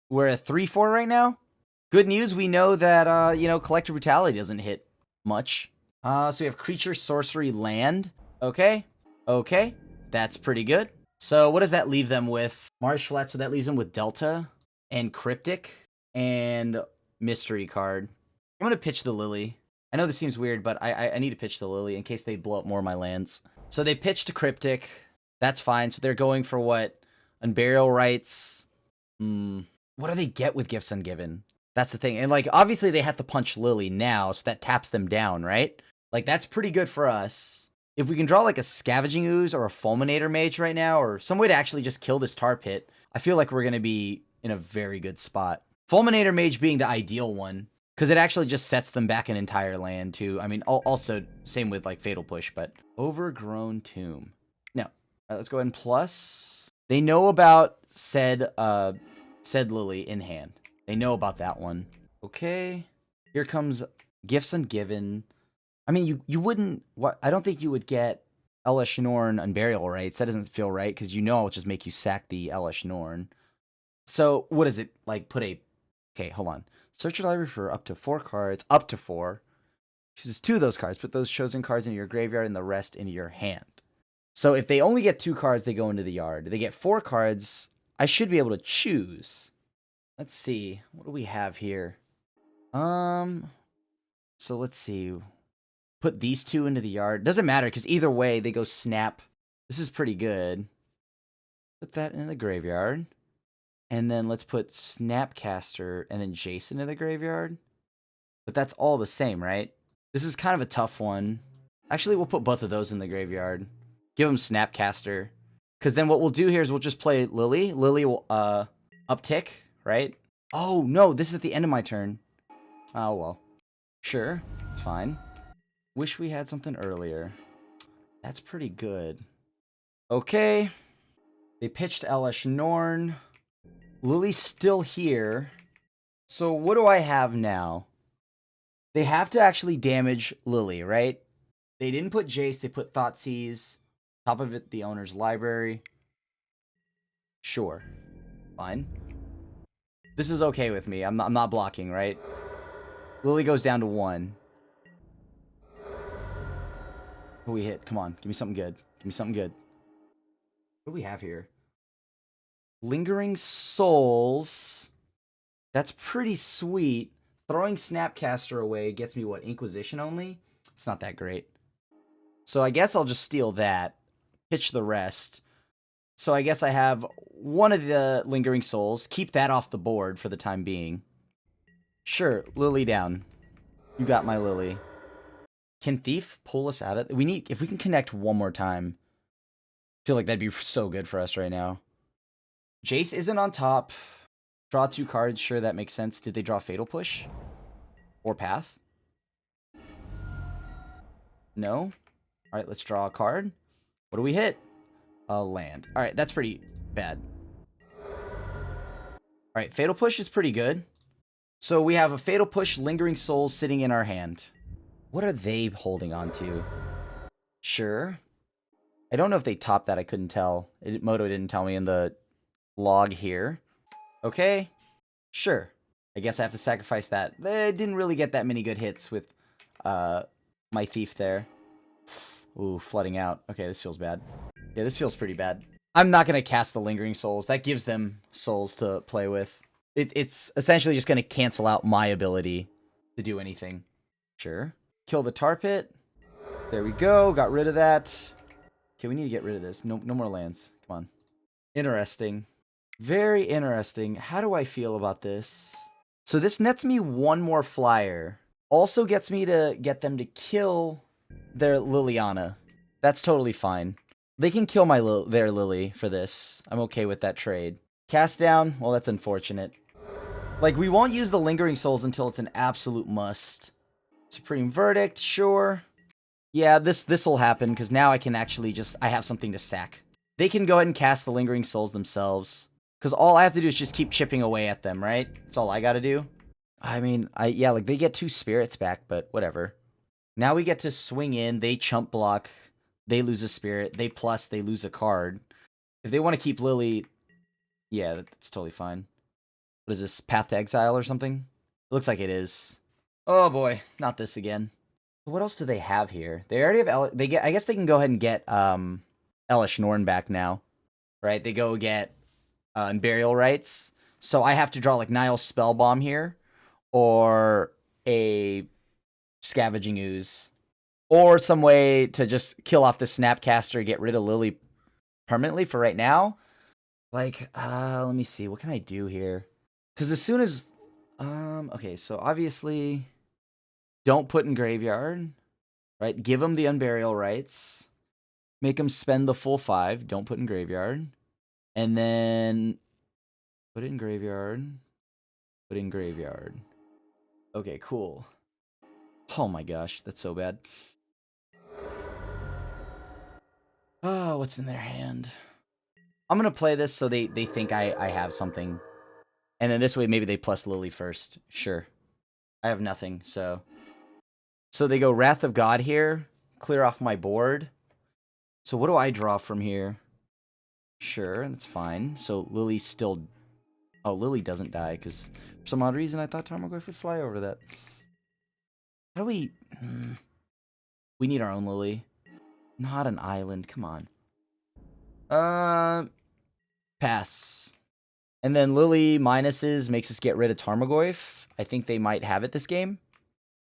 We're at 3-4 right now. Good news, we know that, Collective Brutality doesn't hit much. So we have Creature, Sorcery, Land. Okay. Okay. That's pretty good. So what does that leave them with? Marsh Flat, so that leaves them with Delta and Cryptic and Mystery card. I'm going to pitch the Lily. I know this seems weird, but I need to pitch the Lily in case they blow up more of my lands. So they pitched Cryptic. That's fine. So they're going for what? Unburial Rites. What do they get with Gifts Ungiven? That's the thing. And, like, obviously they have to punch Lily now, so that taps them down, right? Like, that's pretty good for us. If we can draw, like, a Scavenging Ooze or a Fulminator Mage right now, or some way to actually just kill this Tar Pit, I feel like we're going to be in a very good spot. Fulminator Mage being the ideal one, because it actually just sets them back an entire land, too. I mean, also, same with, like, Fatal Push, but Overgrown Tomb. No. All right, let's go ahead and plus. They know about said Lily in hand. They know about that one. Okay. Here comes Gifts Ungiven. I mean, you wouldn't. What? I don't think you would get Elish Norn Unburial Rites. That doesn't feel right because you know I'll just make you sack the Elish Norn. So what is it like? Put a. Okay, hold on. Search your library for up to 4 cards. Up to 4. Choose 2 of those cards. Put those chosen cards into your graveyard and the rest into your hand. So if they only get 2 cards, they go into the yard. They get 4 cards. I should be able to choose. Let's see. What do we have here? So let's see. Put these 2 into the yard. Doesn't matter because either way they go snap. This is pretty good. Put that in the graveyard. And then let's put Snapcaster and then Jason in the graveyard. But that's all the same, right? This is kind of a tough one. Actually, we'll put both of those in the graveyard. Give them Snapcaster. Because then what we'll do here is we'll just play Lily. Lily will uptick, right? Oh, no, this is at the end of my turn. Oh, well. Sure, it's fine. Wish we had something earlier. That's pretty good. Okay. They pitched Elesh Norn. Lily's still here. So what do I have now? They have to actually damage Lily, right? They didn't put Jace, they put Thoughtseize. Top of it, the owner's library. Sure. Fine. This is okay with me. I'm not blocking, right? Lily goes down to 1. What do we hit? Come on. Give me something good. Give me something good. What do we have here? Lingering Souls. That's pretty sweet. Throwing Snapcaster away gets me, what, Inquisition only? It's not that great. So I guess I'll just steal that. Pitch the rest. So I guess I have one of the Lingering Souls. Keep that off the board for the time being. Sure, Lily down. You got my Lily. Can Thief pull us out of it? If we can connect one more time. I feel like that'd be so good for us right now. Jace isn't on top. Draw 2 cards. Sure, that makes sense. Did they draw Fatal Push? Or Path? No? Alright, let's draw a card. What do we hit? A land. Alright, that's pretty bad. Alright, Fatal Push is pretty good. So we have a Fatal Push, Lingering Souls sitting in our hand. What are they holding on to? Sure. I don't know if they topped that. I couldn't tell. Moto didn't tell me in the log here. Okay. Sure. I guess I have to sacrifice that. They didn't really get that many good hits with my Thief there. Ooh, flooding out. Okay, this feels bad. Yeah, this feels pretty bad. I'm not going to cast the Lingering Souls. That gives them souls to play with. It's essentially just going to cancel out my ability to do anything. Sure. Kill the Tar Pit. There we go. Got rid of that. Okay, we need to get rid of this. No more lands. Come on. Interesting. Very interesting. How do I feel about this? So this nets me 1 more flyer. Also gets me to get them to kill their Liliana. That's totally fine. They can kill their Lily for this. I'm okay with that trade. Cast down. Well, that's unfortunate. Like, we won't use the Lingering Souls until it's an absolute must. Supreme Verdict, sure. Yeah, this will happen, because now I can actually I have something to sack. They can go ahead and cast the Lingering Souls themselves. Because all I have to do is just keep chipping away at them, right? That's all I gotta do. I mean, yeah, like, they get 2 spirits back, but whatever. Now we get to swing in, they chump block, they lose a spirit, they lose a card. If they want to keep Lily, yeah, that's totally fine. What is this, Path to Exile or something? It looks like it is. Oh boy, not this again. What else do they have here? They already have I guess they can go ahead and get Elesh Norn back now. Right? They go get Burial Rites. So I have to draw like Nile's Spellbomb here. Or a Scavenging Ooze. Or some way to just kill off the Snapcaster, get rid of Lily permanently for right now. Like, let me see. What can I do here? Because as soon as... okay, so obviously... Don't put in Graveyard. Right? Give them the Unburial Rites. Make them spend the full 5. Don't put in Graveyard. And then... Put it in Graveyard. Put in Graveyard. Okay, cool. Oh my gosh, that's so bad. Oh, what's in their hand? I'm going to play this so they think I have something. And then this way, maybe they plus Lily first. Sure. I have nothing, so... So they go Wrath of God here. Clear off my board. So what do I draw from here? Sure, that's fine. So Lily's still... Oh, Lily doesn't die, because for some odd reason I thought Tarmogoyf would fly over that. How do we... We need our own Lily. Not an island, come on. Pass. And then Lily minuses makes us get rid of Tarmogoyf. I think they might have it this game.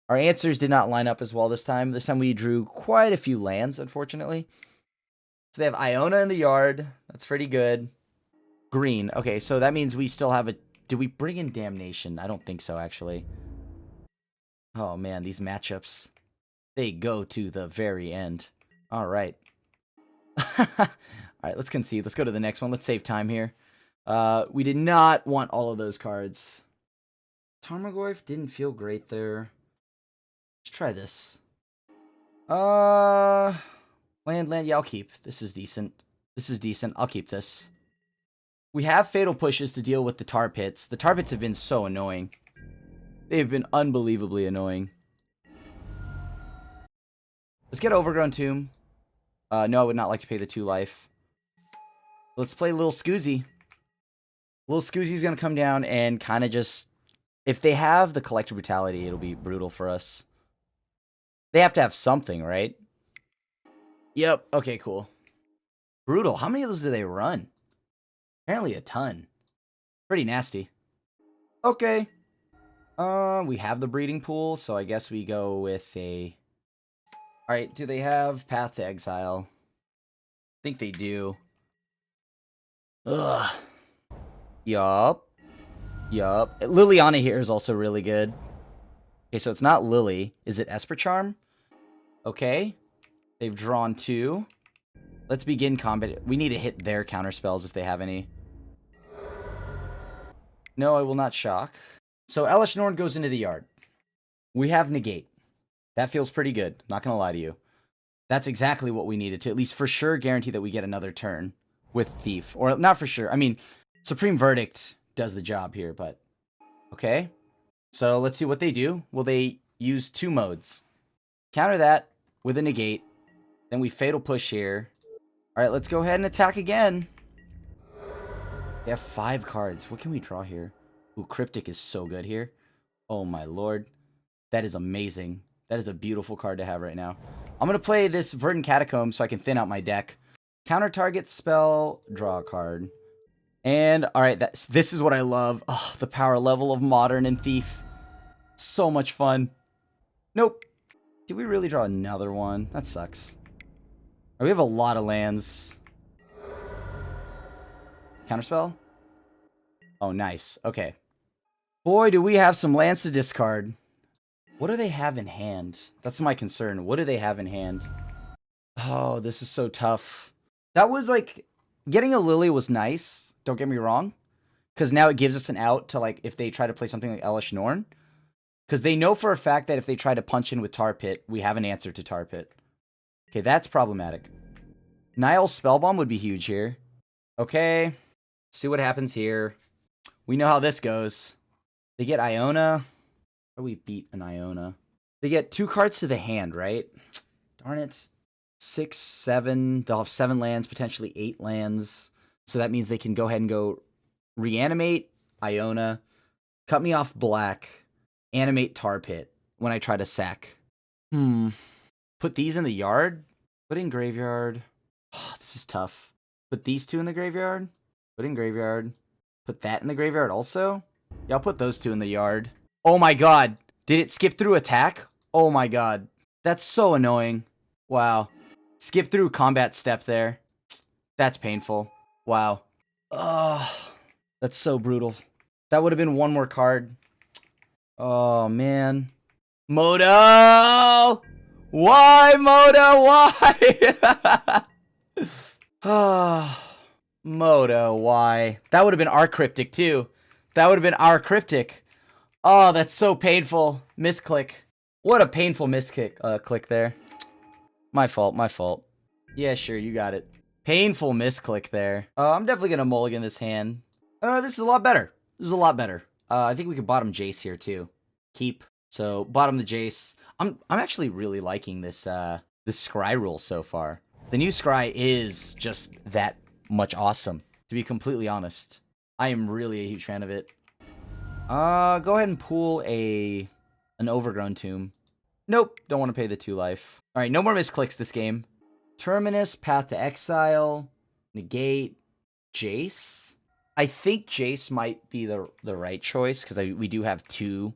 Our answers did not line up as well this time. This time we drew quite a few lands, unfortunately. So they have Iona in the yard. That's pretty good. Green. Okay, so that means we still have a... Do we bring in Damnation? I don't think so, actually. Oh, man, these matchups. They go to the very end. All right. All right, let's concede. Let's go to the next one. Let's save time here. We did not want all of those cards. Tarmogoyf didn't feel great there. Let's try this. Land. Yeah, I'll keep. This is decent. This is decent. I'll keep this. We have Fatal Pushes to deal with the Tar Pits. The Tar Pits have been so annoying. They've been unbelievably annoying. Let's get Overgrown Tomb. No, I would not like to pay the 2 life. Let's play Little Scoozy. Little Scoozy's going to come down and kind of just... If they have the Collector Brutality, it'll be brutal for us. They have to have something, right? Yep. Okay, cool. Brutal. How many of those do they run? Apparently a ton. Pretty nasty. Okay. We have the breeding pool, so I guess we go with a... Alright, do they have Path to Exile? I think they do. Ugh. Yup. Yup. Liliana here is also really good. Okay, so it's not Lily. Is it Esper Charm? Okay. They've drawn 2. Let's begin combat. We need to hit their counter spells if they have any. No, I will not shock. So Elesh Norn goes into the yard. We have Negate. That feels pretty good. Not going to lie to you. That's exactly what we needed to at least for sure guarantee that we get another turn with Thief. Or not for sure. I mean, Supreme Verdict does the job here, but... Okay. So let's see what they do. Will they use 2 modes? Counter that with a Negate. Then we Fatal Push here. Alright, let's go ahead and attack again. They have 5 cards. What can we draw here? Ooh, Cryptic is so good here. Oh my lord. That is amazing. That is a beautiful card to have right now. I'm going to play this Verdant Catacomb so I can thin out my deck. Counter target spell, draw a card. And, alright, this is what I love. Oh, the power level of Modern and Thief. So much fun. Nope. Did we really draw another one? That sucks. We have a lot of lands. Counterspell? Oh, nice. Okay. Boy, do we have some lands to discard. What do they have in hand? That's my concern. What do they have in hand? Oh, this is so tough. That was like... Getting a Lily was nice. Don't get me wrong. Because now it gives us an out to, like, if they try to play something like Elesh Norn. Because they know for a fact that if they try to punch in with Tar Pit, we have an answer to Tar Pit. Okay, that's problematic. Nile Spellbomb would be huge here. Okay. See what happens here. We know how this goes. They get Iona. How do we beat an Iona? They get 2 cards to the hand, right? Darn it. 6, 7. They'll have 7 lands, potentially 8 lands. So that means they can go ahead and go reanimate Iona, cut me off black, animate Tar Pit when I try to sack. Put these in the yard? Put in graveyard. Oh, this is tough. Put these 2 in the graveyard. Put in graveyard. Put that in the graveyard also. Yeah, I'll put those 2 in the yard. Oh my god. Did it skip through attack? Oh my god. That's so annoying. Wow. Skip through combat step there. That's painful. Wow. Oh, that's so brutal. That would have been 1 more card. Oh, man. Moto! Why, Moto? Why? Moto, why? That would have been our Cryptic, too. That would have been our Cryptic. Oh, that's so painful. Misclick. What a painful misclick click there. My fault, my fault. Yeah, sure, you got it. Painful misclick there. I'm definitely going to mulligan this hand. This is a lot better. This is a lot better. I think we could bottom Jace here, too. Keep. So, bottom the Jace. I'm actually really liking this this Scry rule so far. The new Scry is just that much awesome, to be completely honest. I am really a huge fan of it. Go ahead and pull an Overgrown Tomb. Nope, don't want to pay the 2 life. Alright, no more misclicks this game. Terminus, Path to Exile, Negate, Jace. I think Jace might be the right choice, because we do have 2.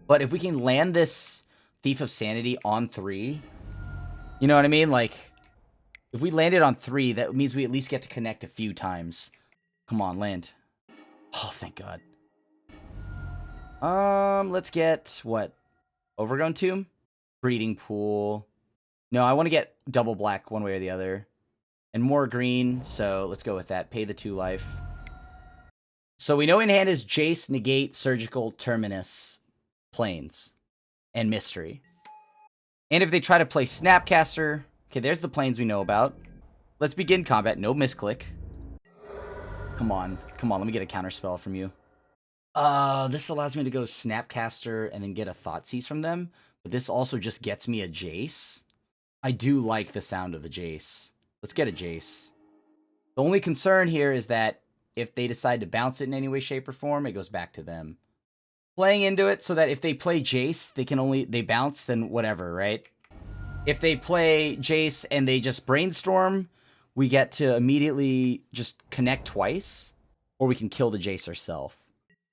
But if we can land this Thief of Sanity on 3, you know what I mean? Like, if we land it on 3, that means we at least get to connect a few times. Come on, land. Oh, thank God. Let's get, what? Overgrown Tomb? Breeding Pool. No, I want to get double black one way or the other. And more green, so let's go with that. Pay the 2 life. So we know in hand is Jace, Negate, Surgical, Terminus, Plains, and Mystery. And if they try to play Snapcaster... Okay, there's the planes we know about. Let's begin combat. No misclick. Come on. Come on, let me get a counter spell from you. This allows me to go Snapcaster and then get a Thoughtseize from them. But this also just gets me a Jace. I do like the sound of a Jace. Let's get a Jace. The only concern here is that if they decide to bounce it in any way, shape, or form, it goes back to them. Playing into it so that if they play Jace, they bounce, then whatever, right? If they play Jace and they just brainstorm, we get to immediately just connect twice, or we can kill the Jace ourselves.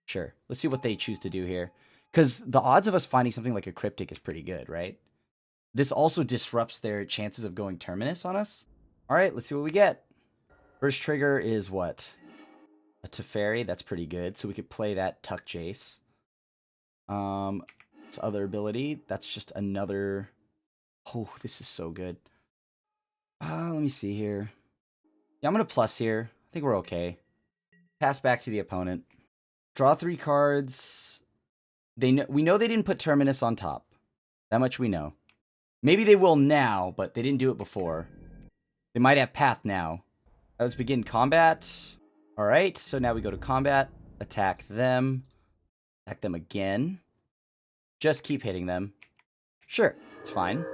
Sure. Let's see what they choose to do here. Because the odds of us finding something like a Cryptic is pretty good, right? This also disrupts their chances of going Terminus on us. All right, let's see what we get. First trigger is what? A Teferi. That's pretty good. So we could play that Tuck Jace. This other ability. That's just another... Oh, this is so good. Let me see here. Yeah, I'm going to plus here. I think we're okay. Pass back to the opponent. Draw 3 cards. We know they didn't put Terminus on top. That much we know. Maybe they will now, but they didn't do it before. They might have Path now. Let's begin combat. Alright, so now we go to combat. Attack them. Attack them again. Just keep hitting them. Sure, it's fine.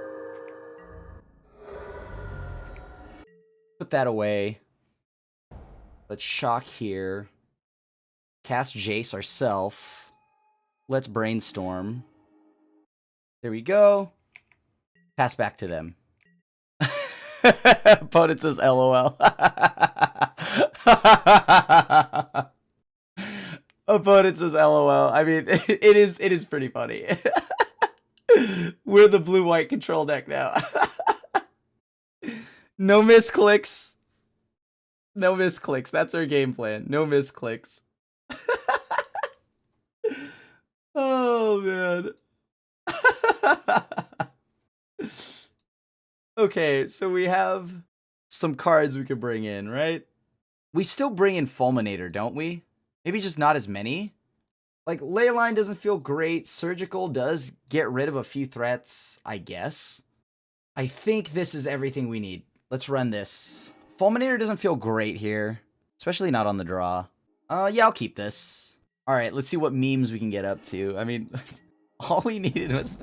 Put that away. Let's shock here. Cast Jace ourselves. Let's brainstorm. There we go. Pass back to them. Opponent says LOL. Opponent says LOL. I mean, it is pretty funny. We're the blue-white control deck now. No misclicks. No misclicks. That's our game plan. No misclicks. Oh, man. Okay, so we have some cards we could bring in, right? We still bring in Fulminator, don't we? Maybe just not as many. Like, Leyline doesn't feel great. Surgical does get rid of a few threats, I guess. I think this is everything we need. Let's run this. Fulminator doesn't feel great here, especially not on the draw. Yeah, I'll keep this. All right, let's see what memes we can get up to. I mean, all we needed was...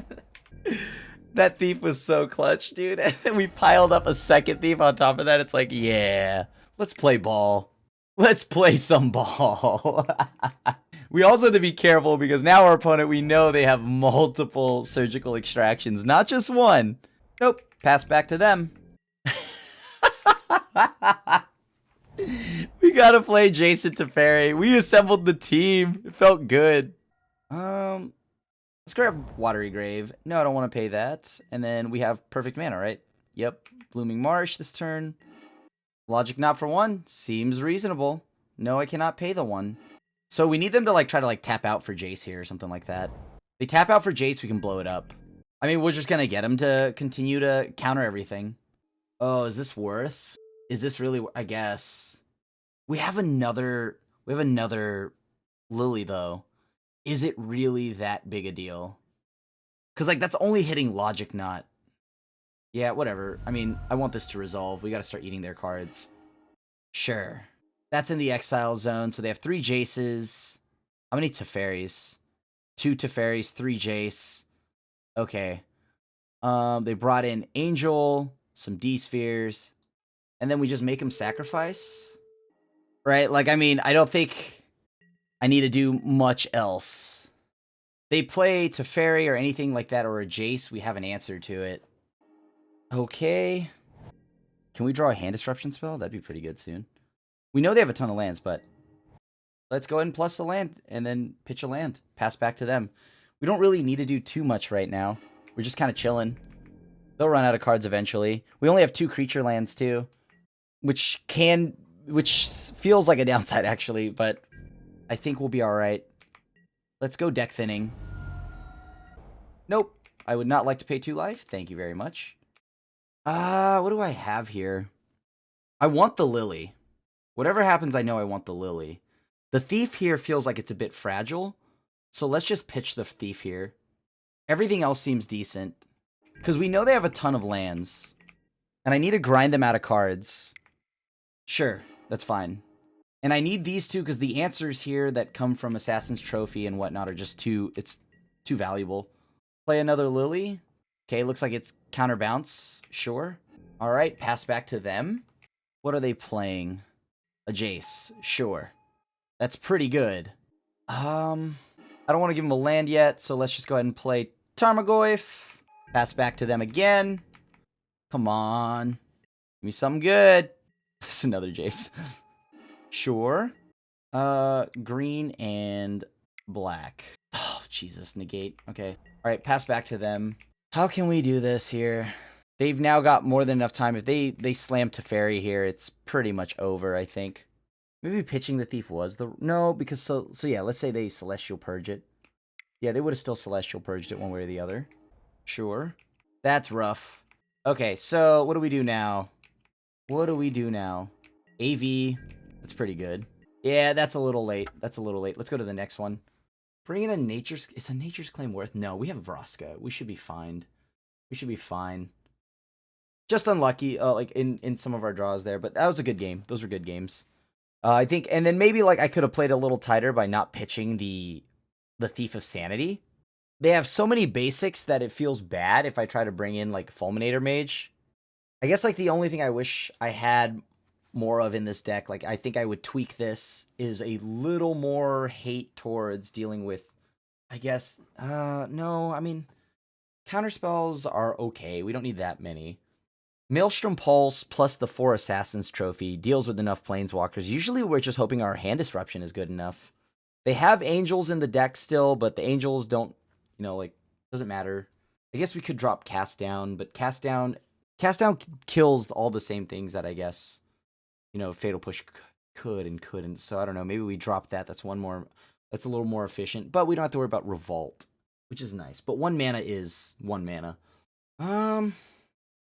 That Thief was so clutch, dude. And then we piled up a second Thief on top of that. It's like, yeah, let's play ball. Let's play some ball. We also have to be careful because now our opponent, we know they have multiple surgical extractions, not just one. Nope, pass back to them. We gotta play Jason Teferi. We assembled the team. It felt good. Let's grab Watery Grave. No, I don't want to pay that. And then we have Perfect Mana, right? Yep. Blooming Marsh this turn. Logic not for 1. Seems reasonable. No, I cannot pay the 1. So we need them to try to tap out for Jace here or something like that. They tap out for Jace, we can blow it up. I mean, we're just going to get them to continue to counter everything. Oh, is this worth? Is this really... I guess. We have another Lily, though. Is it really that big a deal? Because, that's only hitting Logic Knot. Yeah, whatever. I mean, I want this to resolve. We got to start eating their cards. Sure. That's in the exile zone, so they have 3 Jaces. How many Teferis? 2 Teferis, 3 Jace. Okay. They brought in Angel, some D-Spheres, and then we just make them sacrifice? Right? I mean, I don't think... I need to do much else. They play Teferi or anything like that, or a Jace, we have an answer to it. Okay. Can we draw a hand disruption spell? That'd be pretty good soon. We know they have a ton of lands, but let's go ahead and plus the land, and then pitch a land. Pass back to them. We don't really need to do too much right now. We're just kind of chilling. They'll run out of cards eventually. We only have 2 creature lands, too. Which feels like a downside, actually, but... I think we'll be alright. Let's go deck thinning. Nope. I would not like to pay 2 life. Thank you very much. What do I have here? I want the Lily. Whatever happens, I know I want the Lily. The Thief here feels like it's a bit fragile. So let's just pitch the Thief here. Everything else seems decent. Because we know they have a ton of lands. And I need to grind them out of cards. Sure, that's fine. And I need these two because the answers here that come from Assassin's Trophy and whatnot are just it's too valuable. Play another Lily. Okay, looks like it's counterbounce. Sure. All right, pass back to them. What are they playing? A Jace. Sure. That's pretty good. I don't want to give them a land yet, so let's just go ahead and play Tarmogoyf. Pass back to them again. Come on. Give me something good. It's another Jace. Sure. Green and black. Oh, Jesus, negate. Okay. All right, pass back to them. How can we do this here? They've now got more than enough time. If they slam Teferi here, it's pretty much over, I think. Maybe pitching the Thief was the... No, because so yeah, let's say they Celestial Purge it. Yeah, they would have still Celestial Purged it one way or the other. Sure. That's rough. Okay, so what do we do now? What do we do now? AV. That's pretty good. Yeah, that's a little late. That's a little late. Let's go to the next one. Bring in a Nature's... Is a Nature's Claim worth? No, we have Vraska. We should be fine. We should be fine. Just unlucky, like, in some of our draws there. But that was a good game. Those were good games. I think... And then maybe, like, I could have played a little tighter by not pitching the Thief of Sanity. They have so many basics that it feels bad if I try to bring in, like, Fulminator Mage. I guess, like, the only thing I wish I had more of in this deck, like, I think I would tweak this, is a little more hate towards dealing with, I guess, no, I mean, counterspells are okay. We don't need that many. Maelstrom Pulse plus the 4 Assassins Trophy deals with enough Planeswalkers. Usually we're just hoping our hand disruption is good enough. They have Angels in the deck still, but the Angels don't, you know, like, doesn't matter. I guess we could drop Cast Down, but Cast Down kills all the same things that I guess, you know, Fatal Push could and couldn't. So I don't know, maybe we drop that. That's a little more efficient, but we don't have to worry about Revolt, which is nice. But 1 mana is 1 mana.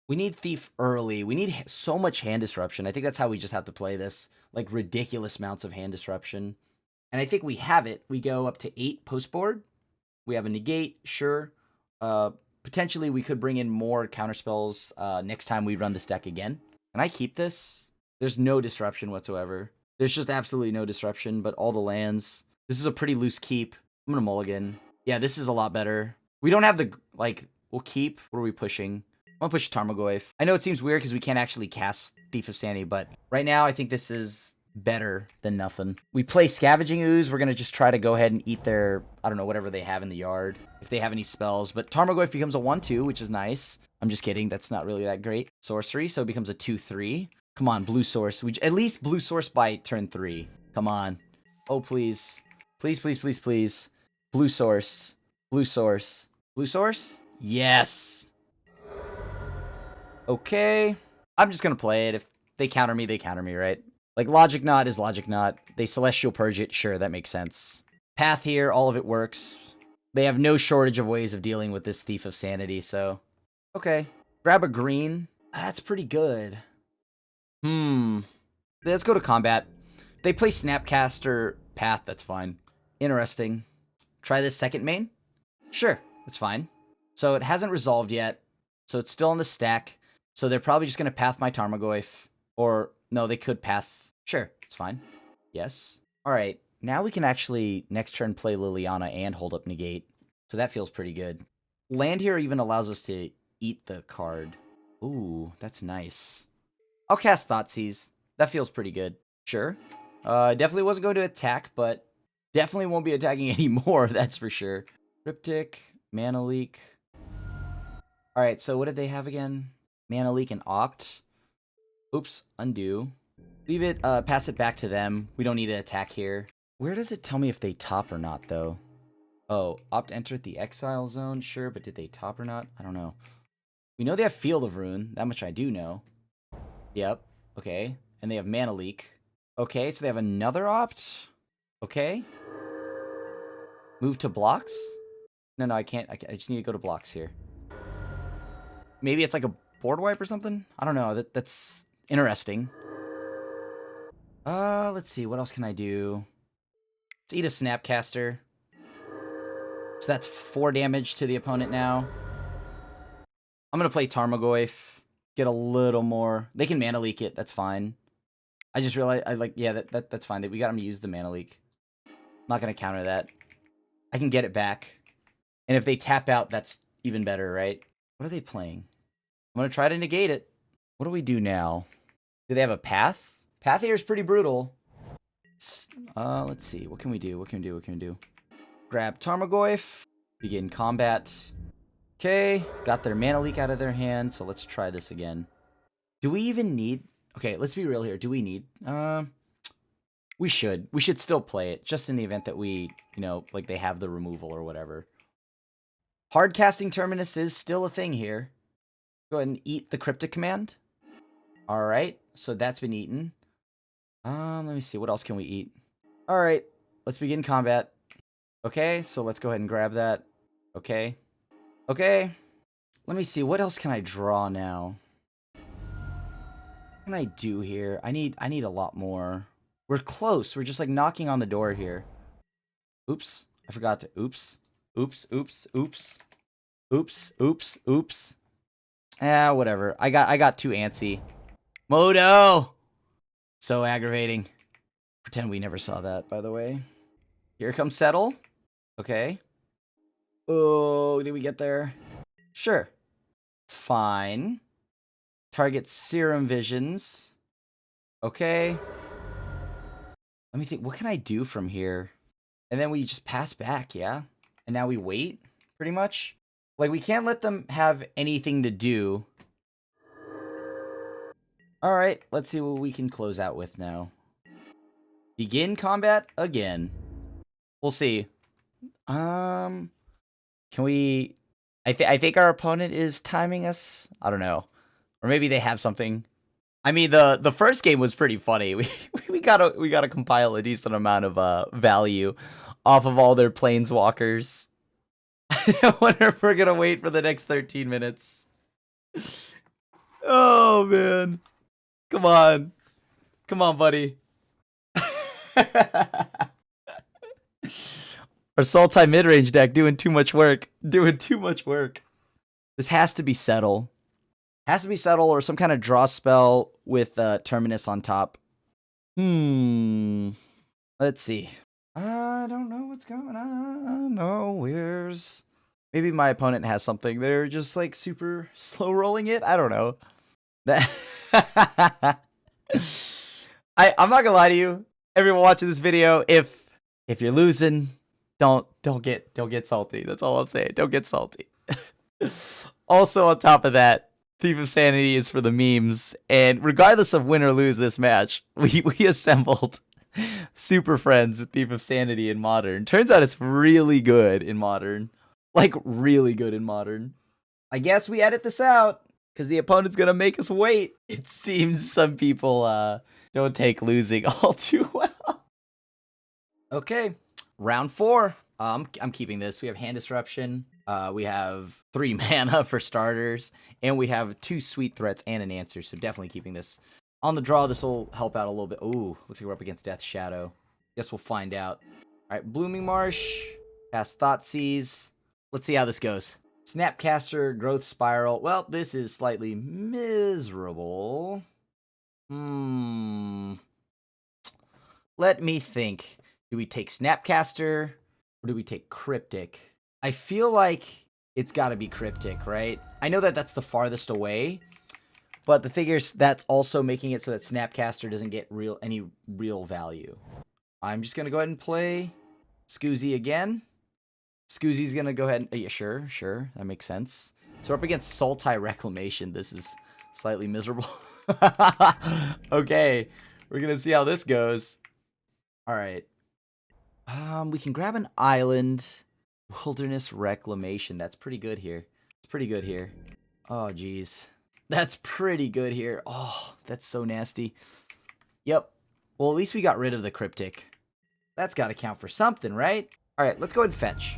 We need Thief early. We need so much hand disruption. I think that's how we just have to play this. Like, ridiculous amounts of hand disruption. And I think we have it. We go up to 8 post board. We have a negate, sure. Potentially, we could bring in more counterspells next time we run this deck again. Can I keep this? There's no disruption whatsoever. There's just absolutely no disruption, but all the lands. This is a pretty loose keep. I'm going to mulligan. Yeah, this is a lot better. We don't have the, like, we'll keep. What are we pushing? I'm going to push Tarmogoyf. I know it seems weird because we can't actually cast Thief of Sanity, but right now I think this is better than nothing. We play Scavenging Ooze. We're going to just try to go ahead and eat their, I don't know, whatever they have in the yard, if they have any spells. But Tarmogoyf becomes a 1-2, which is nice. I'm just kidding. That's not really that great. Sorcery, so it becomes a 2-3. Come on, blue source. At least blue source by turn 3. Come on. Oh, please. Please, please, please, please. Blue source. Blue source. Blue source? Yes. Okay. I'm just going to play it. If they counter me, right? Like, Logic Knot is Logic Knot. They Celestial Purge it. Sure, that makes sense. Path here, all of it works. They have no shortage of ways of dealing with this Thief of Sanity, so... Okay. Grab a green. That's pretty good. Let's go to combat. They play Snapcaster Path, that's fine. Interesting. Try this second main? Sure, that's fine. So it hasn't resolved yet. So it's still on the stack. So they're probably just going to path my Tarmogoyf. Or, no, they could path. Sure, it's fine. Yes. Alright, now we can actually next turn play Liliana and hold up Negate. So that feels pretty good. Land here even allows us to eat the card. Ooh, that's nice. I'll cast Thoughtseize. That feels pretty good. Sure. Definitely wasn't going to attack, but definitely won't be attacking anymore, that's for sure. Cryptic, Mana Leak. Alright, so what did they have again? Mana Leak and Opt. Oops, undo. Leave it, pass it back to them. We don't need to attack here. Where does it tell me if they top or not, though? Oh, Opt entered the exile zone? Sure, but did they top or not? I don't know. We know they have Field of Ruin. That much I do know. Yep. Okay. And they have Mana Leak. Okay, so they have another Opt. Okay. Move to blocks? No, I can't. I just need to go to blocks here. Maybe it's like a board wipe or something? I don't know. That's interesting. Let's see. What else can I do? Let's eat a Snapcaster. So that's 4 damage to the opponent now. I'm going to play Tarmogoyf. Get a little more. They can Mana Leak it. That's fine. I just realized, yeah, that's fine. We got him to use the mana leak. I'm not going to counter that. I can get it back. And if they tap out, that's even better, right? What are they playing? I'm going to try to negate it. What do we do now? Do they have a path? Path here is pretty brutal. Let's see. What can we do? What can we do? Grab Tarmogoyf. Begin combat. Okay. Got their mana leak out of their hand, so let's try this again. Do we even need... Okay, let's be real here. Do we need... We should. We should still play it, just in the event that we, like they have the removal or whatever. Hard casting Terminus is still a thing here. Go ahead and eat the Cryptic command. Alright, so that's been eaten. Let me see, what else can we eat? Alright, let's begin combat. Okay, so let's go ahead and grab that. Okay. Okay. Let me see, what else can I draw now? What can I do here? I need a lot more. We're close. We're just like knocking on the door here. Oops. I forgot to... Oops. Oops. Whatever. I got too antsy. Modo! So aggravating. Pretend we never saw that, by the way. Here comes Settle. Okay. Oh, did we get there? Sure. It's fine. Target Serum Visions. Okay. Let me think. What can I do from here? And then we just pass back, yeah? And now we wait, pretty much. Like, we can't let them have anything to do. Alright, let's see what we can close out with now. Begin combat again. We'll see. Can we... I think our opponent is timing us. I don't know. Or maybe they have something. I mean, the first game was pretty funny. We gotta compile a decent amount of value off of all their planeswalkers. I wonder if we're gonna wait for the next 13 minutes. Oh man, come on, buddy. Our Sultai midrange deck doing too much work. This has to be Settle. Has to be Settle or some kind of draw spell with Terminus on top. Let's see. I don't know what's going on. No, where's... Maybe my opponent has something. They're just like super slow rolling it. I don't know. I'm not gonna lie to you. Everyone watching this video, if you're losing, don't get salty. That's all I'm saying. Don't get salty. Also, on top of that, Thief of Sanity is for the memes, and regardless of win or lose this match, we assembled super friends with Thief of Sanity in Modern. Turns out it's really good in Modern. Like, really good in Modern. I guess we edit this out, because the opponent's gonna make us wait. It seems some people don't take losing all too well. Okay, round 4. I'm keeping this. We have Hand Disruption. We have 3 mana for starters, and we have 2 sweet threats and an answer, so definitely keeping this. On the draw, this will help out a little bit. Ooh, looks like we're up against Death Shadow. Guess we'll find out. All right, Blooming Marsh, cast Thoughtseize. Let's see how this goes. Snapcaster, Growth Spiral. Well, this is slightly miserable. Let me think. Do we take Snapcaster, or do we take Cryptic? I feel like it's got to be Cryptic, right? I know that that's the farthest away, but the thing is that's also making it so that Snapcaster doesn't get any real value. I'm just going to go ahead and play Scoozy again. Scoozy's going to go ahead and... yeah, sure. That makes sense. So we're up against Sultai Reclamation. This is slightly miserable. Okay, we're going to see how this goes. All right. We can grab an island... Wilderness Reclamation. That's pretty good here. It's pretty good here. Oh, geez. That's pretty good here. Oh, that's so nasty. Yep. Well, at least we got rid of the Cryptic. That's got to count for something, right? All right, let's go ahead and fetch.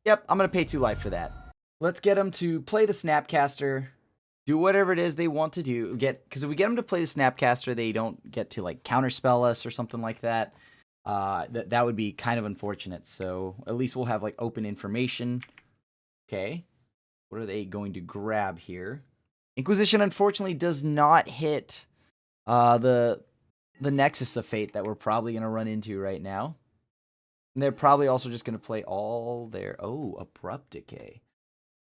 Yep, I'm going to pay 2 life for that. Let's get them to play the Snapcaster. Do whatever it is they want to do. Because if we get them to play the Snapcaster, they don't get to, like, counterspell us or something like that. That would be kind of unfortunate. So at least we'll have like open information. Okay. What are they going to grab here? Inquisition unfortunately does not hit the the Nexus of Fate that we're probably going to run into right now. And they're probably also just going to play all their... Oh, Abrupt Decay.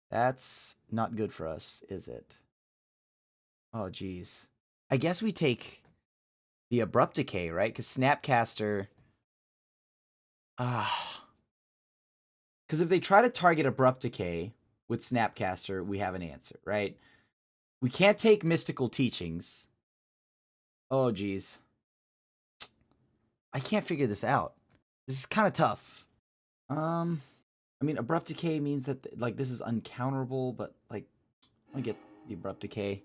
That's not good for us, is it? Oh, geez. I guess we take the Abrupt Decay, right? Because Snapcaster... Because if they try to target Abrupt Decay with Snapcaster, we have an answer, right? We can't take Mystical Teachings. Oh, geez. I can't figure this out. This is kind of tough. I mean, Abrupt Decay means that, like, this is uncounterable, but, like, let me get the Abrupt Decay.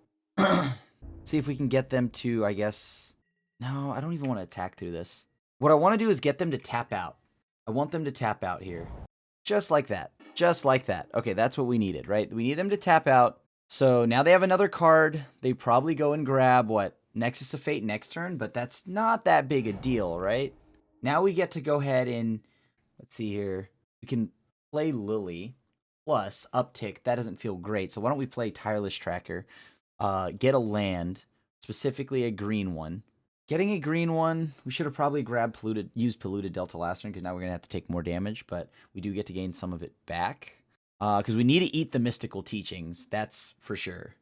See if we can get them to, I guess... No, I don't even want to attack through this. What I want to do is get them to tap out. I want them to tap out here. Just like that. Just like that. Okay, that's what we needed, right? We need them to tap out. So now they have another card. They probably go and grab, what, Nexus of Fate next turn? But that's not that big a deal, right? Now we get to go ahead and, let's see here. We can play Lily plus Uptick. That doesn't feel great. So why don't we play Tireless Tracker? Get a land, specifically a green one. Getting a green one, we should have probably used Polluted Delta last turn because now we're going to have to take more damage, but we do get to gain some of it back. Because we need to eat the Mystical Teachings, that's for sure.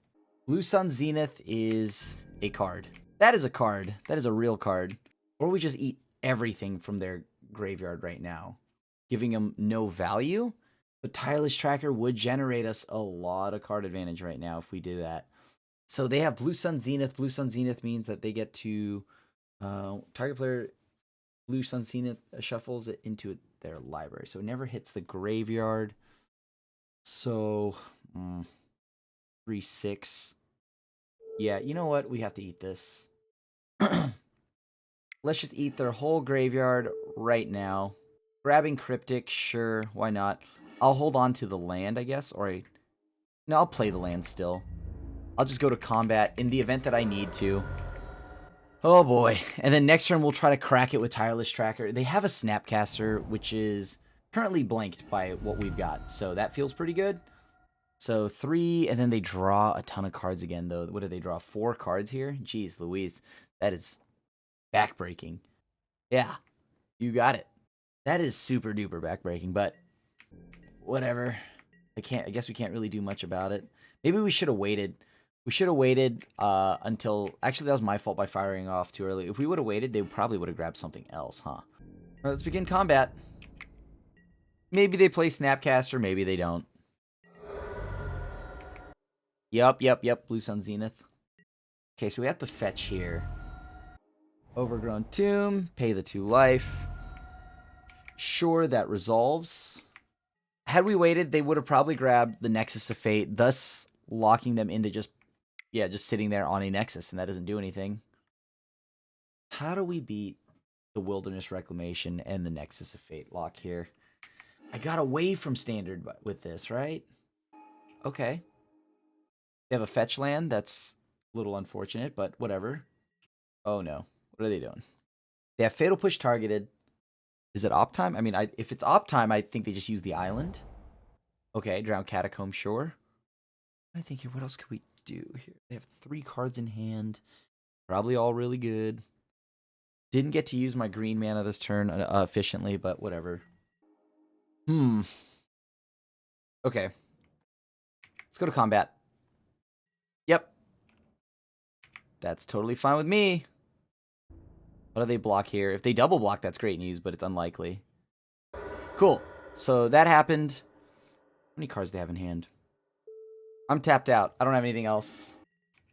Blue Sun Zenith is a card. That is a card. That is a real card. Or we just eat everything from their graveyard right now, giving them no value. But Tireless Tracker would generate us a lot of card advantage right now if we do that. So they have Blue Sun Zenith. Blue Sun Zenith means that they get to target player Blue Sun Zenith shuffles it into their library. So it never hits the graveyard. So 3/6. Yeah, you know what? We have to eat this. Let's just eat their whole graveyard right now. Grabbing Cryptic, sure, why not? I'll hold on to the land, I guess, no, I'll play the land still. I'll just go to combat in the event that I need to. Oh boy. And then next turn we'll try to crack it with Tireless Tracker. They have a Snapcaster, which is currently blanked by what we've got. So that feels pretty good. So 3, and then they draw a ton of cards again, though. What do they draw? 4 cards here? Jeez Louise. That is backbreaking. Yeah, you got it. That is super duper backbreaking, but whatever. I guess we can't really do much about it. Maybe we should have waited. We should have waited until... Actually, that was my fault by firing off too early. If we would have waited, they probably would have grabbed something else, huh? All right, let's begin combat. Maybe they play Snapcaster, maybe they don't. Yup. Blue Sun Zenith. Okay, so we have to fetch here. Overgrown Tomb. Pay the 2 life. Sure, that resolves. Had we waited, they would have probably grabbed the Nexus of Fate, thus locking them into just sitting there on a Nexus, and that doesn't do anything. How do we beat the Wilderness Reclamation and the Nexus of Fate lock here? I got away from standard with this, right? Okay. They have a fetch land. That's a little unfortunate, but whatever. Oh no. What are they doing? They have Fatal Push targeted. Is it op time? I mean, if it's op time, I think they just use the island. Okay, Drown Catacomb, sure. I think here, what else could we do here? They have 3 cards in hand. Probably all really good. Didn't get to use my green mana this turn efficiently, but whatever. Okay. Let's go to combat. Yep. That's totally fine with me. What do they block here? If they double block, that's great news, but it's unlikely. Cool. So that happened. How many cards do they have in hand? I'm tapped out. I don't have anything else.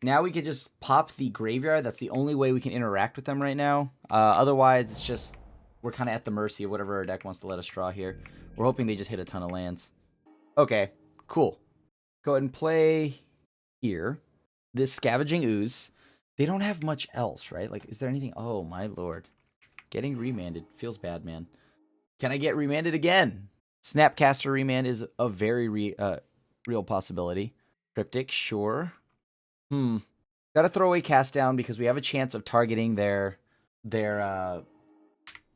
Now we could just pop the graveyard. That's the only way we can interact with them right now. Otherwise, it's just... We're kind of at the mercy of whatever our deck wants to let us draw here. We're hoping they just hit a ton of lands. Okay, cool. Go ahead and play here. This Scavenging Ooze. They don't have much else, right? Like, is there anything? Oh, my lord. Getting remanded feels bad, man. Can I get remanded again? Snapcaster remand is a very real possibility. Cryptic, sure. Gotta throw away Cast Down because we have a chance of targeting their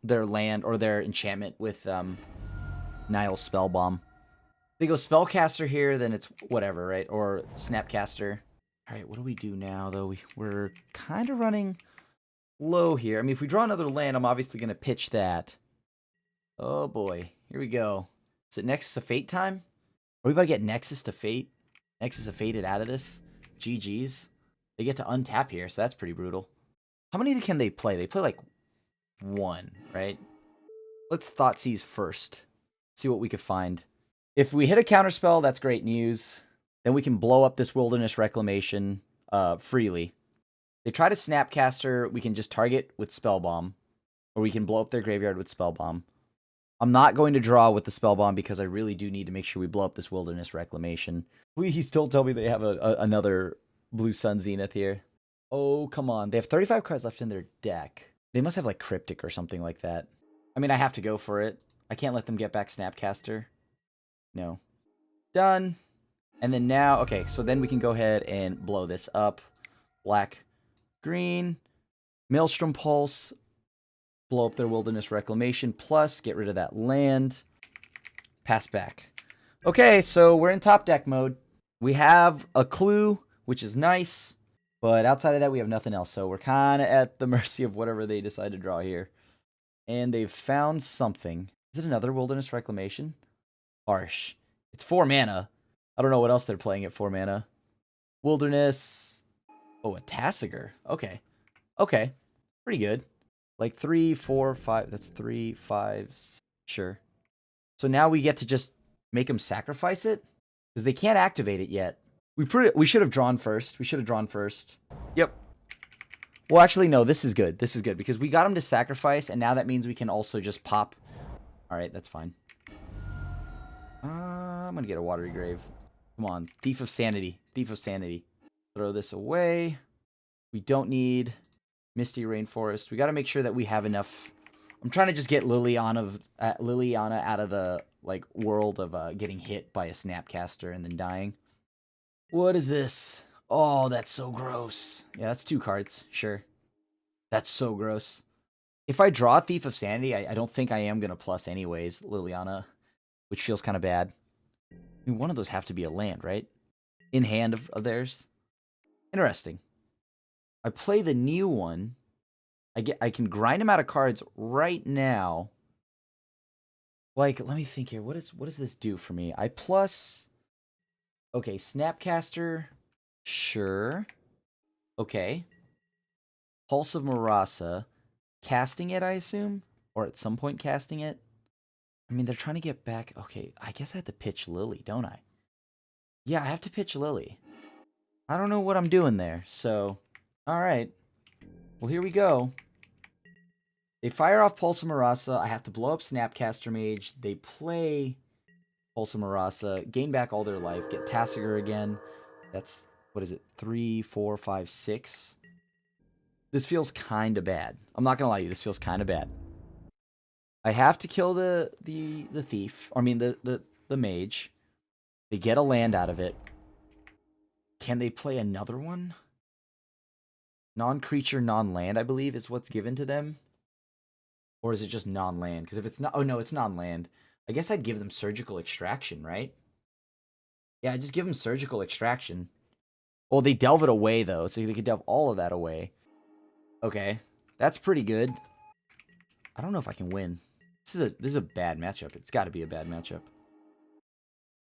land or their enchantment with Nile Spellbomb. If they go Spellcaster here, then it's whatever, right? Or Snapcaster. All right, what do we do now, though? We're kind of running low here. I mean, if we draw another land, I'm obviously going to pitch that. Oh boy, here we go. Is it Nexus of Fate time? Are we about to get Nexus to Fate? Nexus of Fated out of this? GG's. They get to untap here, so that's pretty brutal. How many can they play? They play like 1, right? Let's Thoughtseize first. See what we could find. If we hit a counterspell, that's great news. Then we can blow up this Wilderness Reclamation freely. They try to Snapcaster, we can just target with Spellbomb. Or we can blow up their graveyard with Spellbomb. I'm not going to draw with the Spellbomb because I really do need to make sure we blow up this Wilderness Reclamation. Please don't tell me they have another Blue Sun Zenith here. Oh, come on. They have 35 cards left in their deck. They must have like Cryptic or something like that. I mean, I have to go for it. I can't let them get back Snapcaster. No. Done. And then now, okay, so then we can go ahead and blow this up. Black, green, Maelstrom Pulse. Blow up their Wilderness Reclamation, plus get rid of that land. Pass back. Okay, so we're in top deck mode. We have a clue, which is nice, but outside of that, we have nothing else. So we're kind of at the mercy of whatever they decide to draw here. And they've found something. Is it another Wilderness Reclamation? Harsh. It's 4 mana. I don't know what else they're playing at 4 mana. Wilderness. Oh, a Tasigur. Okay. Okay. Pretty good. Like 3, 4, 5. That's 3, 5. 6. Sure. So now we get to just make them sacrifice it because they can't activate it yet. We should have drawn first. We should have drawn first. Yep. Well, actually, no. This is good. This is good because we got them to sacrifice, and now that means we can also just pop. All right, that's fine. I'm gonna get a Watery Grave. Come on, Thief of Sanity. Thief of Sanity. Throw this away. We don't need Misty Rainforest. We got to make sure that we have enough. I'm trying to just get Liliana out of the like world of getting hit by a Snapcaster and then dying. What is this? Oh, that's so gross. Yeah, that's 2 cards. Sure. That's so gross. If I draw Thief of Sanity, I don't think I am going to plus anyways, Liliana, which feels kind of bad. I mean, one of those have to be a land, right? In hand of theirs. Interesting. I play the new one. I can grind him out of cards right now. Like, let me think here. What does this do for me? I plus. Okay, Snapcaster. Sure. Okay. Pulse of Marasa. Casting it, I assume? Or at some point casting it? I mean, they're trying to get back. Okay, I guess I have to pitch Lily, don't I? Yeah, I have to pitch Lily. I don't know what I'm doing there, so. Alright. Well, here we go. They fire off Pulse of Marasa. I have to blow up Snapcaster Mage. They play Pulse of Marasa, gain back all their life, get Tasigur again. That's, what is it, 3, 4, 5, 6? This feels kind of bad. I'm not going to lie to you, this feels kind of bad. I have to kill the thief, or I mean the mage. They get a land out of it. Can they play another one? Non-creature, non-land, I believe, is what's given to them. Or is it just non-land? Because if it's not... Oh, no, it's non-land. I guess I'd give them Surgical Extraction, right? Yeah, I'd just give them Surgical Extraction. Well, they delve it away, though, so they could delve all of that away. Okay, that's pretty good. I don't know if I can win. This is a bad matchup. It's got to be a bad matchup.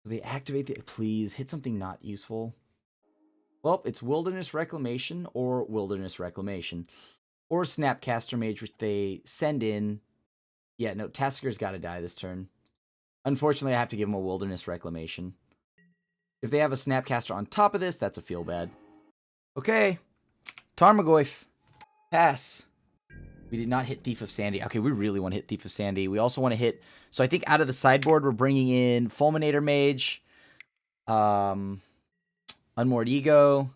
They activate the... Please, hit something not useful. Well, it's Wilderness Reclamation or Wilderness Reclamation. Or Snapcaster Mage, which they send in. Yeah, no, Tasigur's got to die this turn. Unfortunately, I have to give him a Wilderness Reclamation. If they have a Snapcaster on top of this, that's a feel bad. Okay. Tarmogoyf. Pass. We did not hit Thief of Sanity. Okay, we really want to hit Thief of Sanity. We also want to hit... So I think out of the sideboard, we're bringing in Fulminator Mage. Unmoored Ego.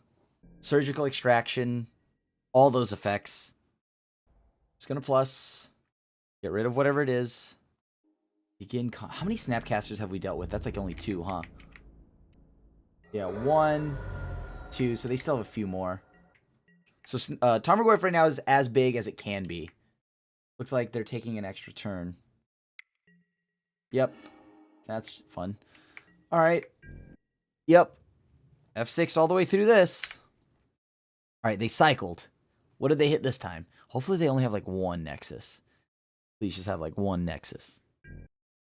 Surgical Extraction. All those effects. Just going to plus. Get rid of whatever it is. Begin... How many Snapcasters have we dealt with? That's like only 2, huh? Yeah, 1, 2. So they still have a few more. So Tarmogoyf right now is as big as it can be. Looks like they're taking an extra turn. Yep. That's fun. Alright. Yep. F6 all the way through this. Alright, they cycled. What did they hit this time? Hopefully they only have like one Nexus. Please just have like one Nexus.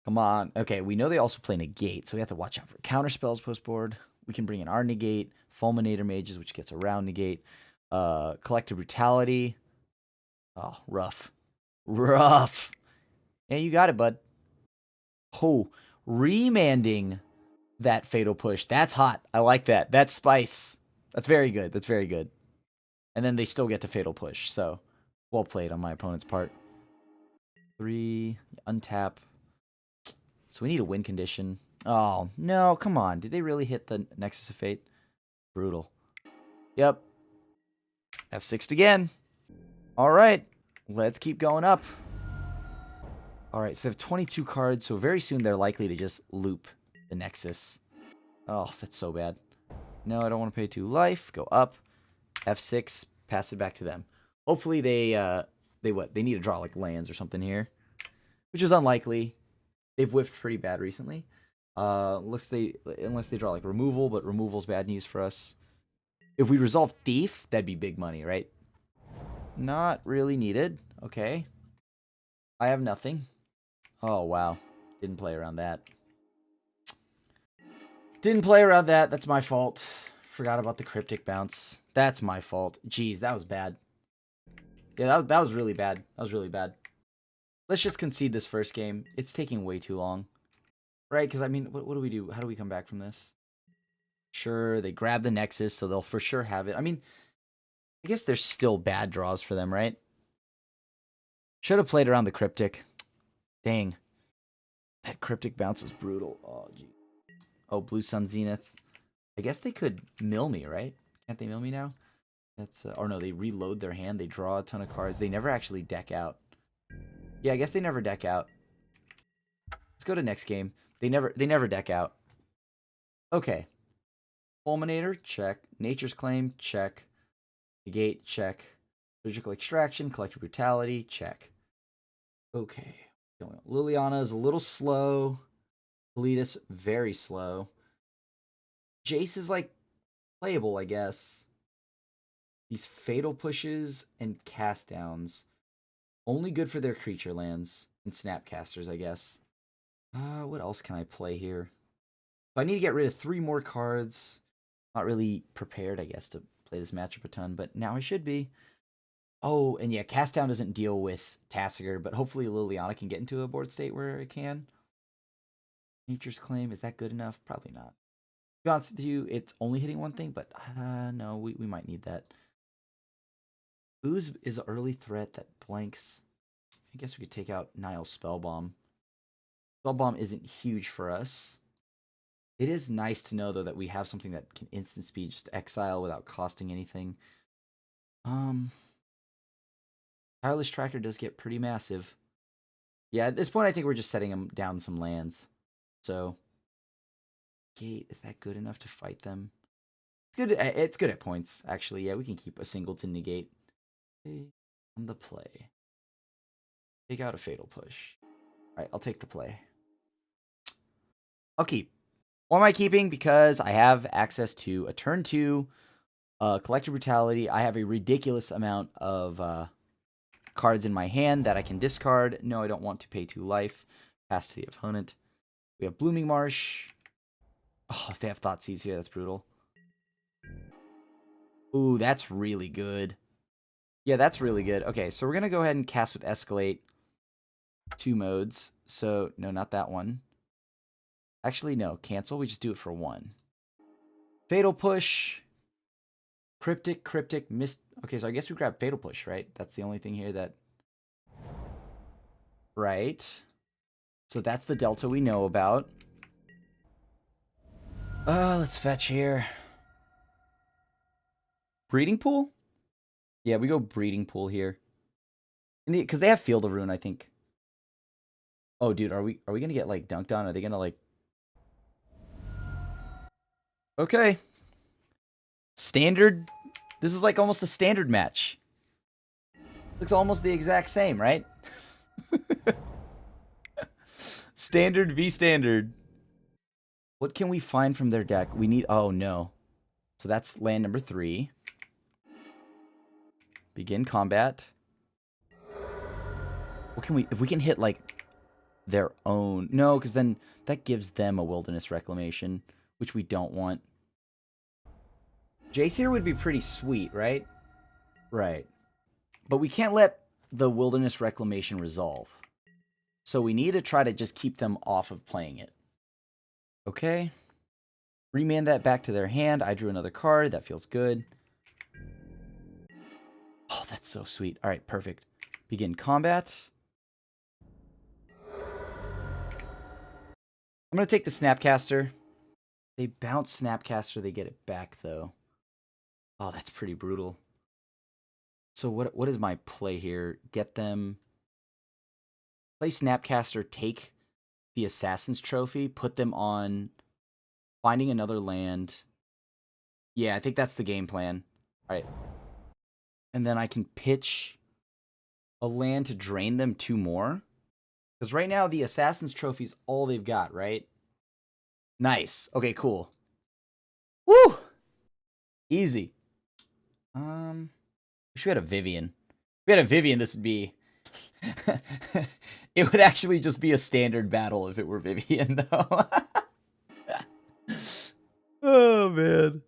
Come on. Okay, we know they also play Negate, so we have to watch out for counter spells post board. We can bring in our Negate, Fulminator Mages, which gets around Negate, Collective Brutality. Oh, rough. Rough. Yeah, you got it, bud. Oh, remanding that Fatal Push. That's hot. I like that. That's spice. That's very good. That's very good. And then they still get to Fatal Push, so well played on my opponent's part. 3, untap. So we need a win condition. Oh, no, come on. Did they really hit the Nexus of Fate? Brutal. Yep. F6'd again. All right. Let's keep going up. All right, so they have 22 cards, so very soon they're likely to just loop the Nexus. Oh, that's so bad. No, I don't want to pay 2 life. Go up. F6, pass it back to them. Hopefully they need to draw like lands or something here, which is unlikely. They've whiffed pretty bad recently. Unless they draw like removal, but removal's bad news for us. If we resolve Thief, that'd be big money, right? Not really needed. Okay. I have nothing. Oh, wow. Didn't play around that. Didn't play around that. That's my fault. Forgot about the Cryptic bounce. That's my fault. Jeez, that was bad. Yeah, that was really bad. That was really bad. Let's just concede this first game. It's taking way too long. Right? Because, I mean, what do we do? How do we come back from this? Sure, they grab the Nexus, so they'll for sure have it. I mean, I guess there's still bad draws for them, right? Should have played around the Cryptic. Dang. That Cryptic bounce was brutal. Oh, gee. Oh, Blue Sun Zenith. I guess they could mill me, right? Can't they mill me now? That's or no, they reload their hand. They draw a ton of cards. They never actually deck out. Yeah, I guess they never deck out. Let's go to next game. They never deck out. Okay. Fulminator, check. Nature's Claim, check. Negate, check. Surgical Extraction, Collective Brutality, check. Okay. Liliana is a little slow. Politis, very slow. Jace is, like, playable, I guess. These Fatal Pushes and Cast Downs. Only good for their creature lands. And Snapcasters, I guess. What else can I play here? So I need to get rid of 3 more cards. Not really prepared, I guess, to play this matchup a ton, but now I should be. Oh, and yeah, Cast Down doesn't deal with Tasigur, but hopefully Liliana can get into a board state where it can. Nature's Claim, is that good enough? Probably not. To be honest with you, it's only hitting one thing, but no, we might need that. Ooze is an early threat that blanks. I guess we could take out Niall's Spellbomb. Spellbomb isn't huge for us. It is nice to know, though, that we have something that can instant speed just exile without costing anything. Tireless Tracker does get pretty massive. Yeah, at this point, I think we're just setting him down some lands. So, Gate, is that good enough to fight them? It's good. It's good at points, actually. Yeah, we can keep a singleton Negate. On the play. Take out a Fatal Push. All right, I'll take the play. I'll keep. What am I keeping? Because I have access to a turn 2, Collective Brutality. I have a ridiculous amount of cards in my hand that I can discard. No, I don't want to pay 2 life. Pass to the opponent. We have Blooming Marsh. Oh, if they have Thoughtseize here, that's brutal. Ooh, that's really good. Yeah, that's really good. Okay, so we're going to go ahead and cast with Escalate. 2 modes. So, no, not that one. Actually, no. Cancel. We just do it for 1. Fatal Push. Cryptic, Mist. Okay, so I guess we grab Fatal Push, right? That's the only thing here that... Right. So that's the delta we know about. Let's fetch here. Breeding Pool? Yeah, we go Breeding Pool here. Because they have Field of Ruin, I think. Oh, dude, are we going to get, like, dunked on? Are they going to, like... Okay. Standard. This is like almost a standard match. Looks almost the exact same, right? Standard v standard. What can we find from their deck? We need... Oh, no. So that's land number 3. Begin combat. What can we... If we can hit, like, their own... No, because then that gives them a Wilderness Reclamation, which we don't want. Jace here would be pretty sweet, right? Right. But we can't let the Wilderness Reclamation resolve. So we need to try to just keep them off of playing it. Okay. Remand that back to their hand. I drew another card. That feels good. Oh, that's so sweet. All right, perfect. Begin combat. I'm going to take the Snapcaster. They bounce Snapcaster. They get it back, though. Oh, that's pretty brutal. So what is my play here? Get them... Play Snapcaster, take the Assassin's Trophy, put them on finding another land. Yeah, I think that's the game plan. All right. And then I can pitch a land to drain them 2 more. Because right now, the Assassin's Trophy is all they've got, right? Nice. Okay, cool. Woo! Easy. Wish we had a Vivian. If we had a Vivian, this would be... It would actually just be a standard battle if it were Vivian, though. Oh, man.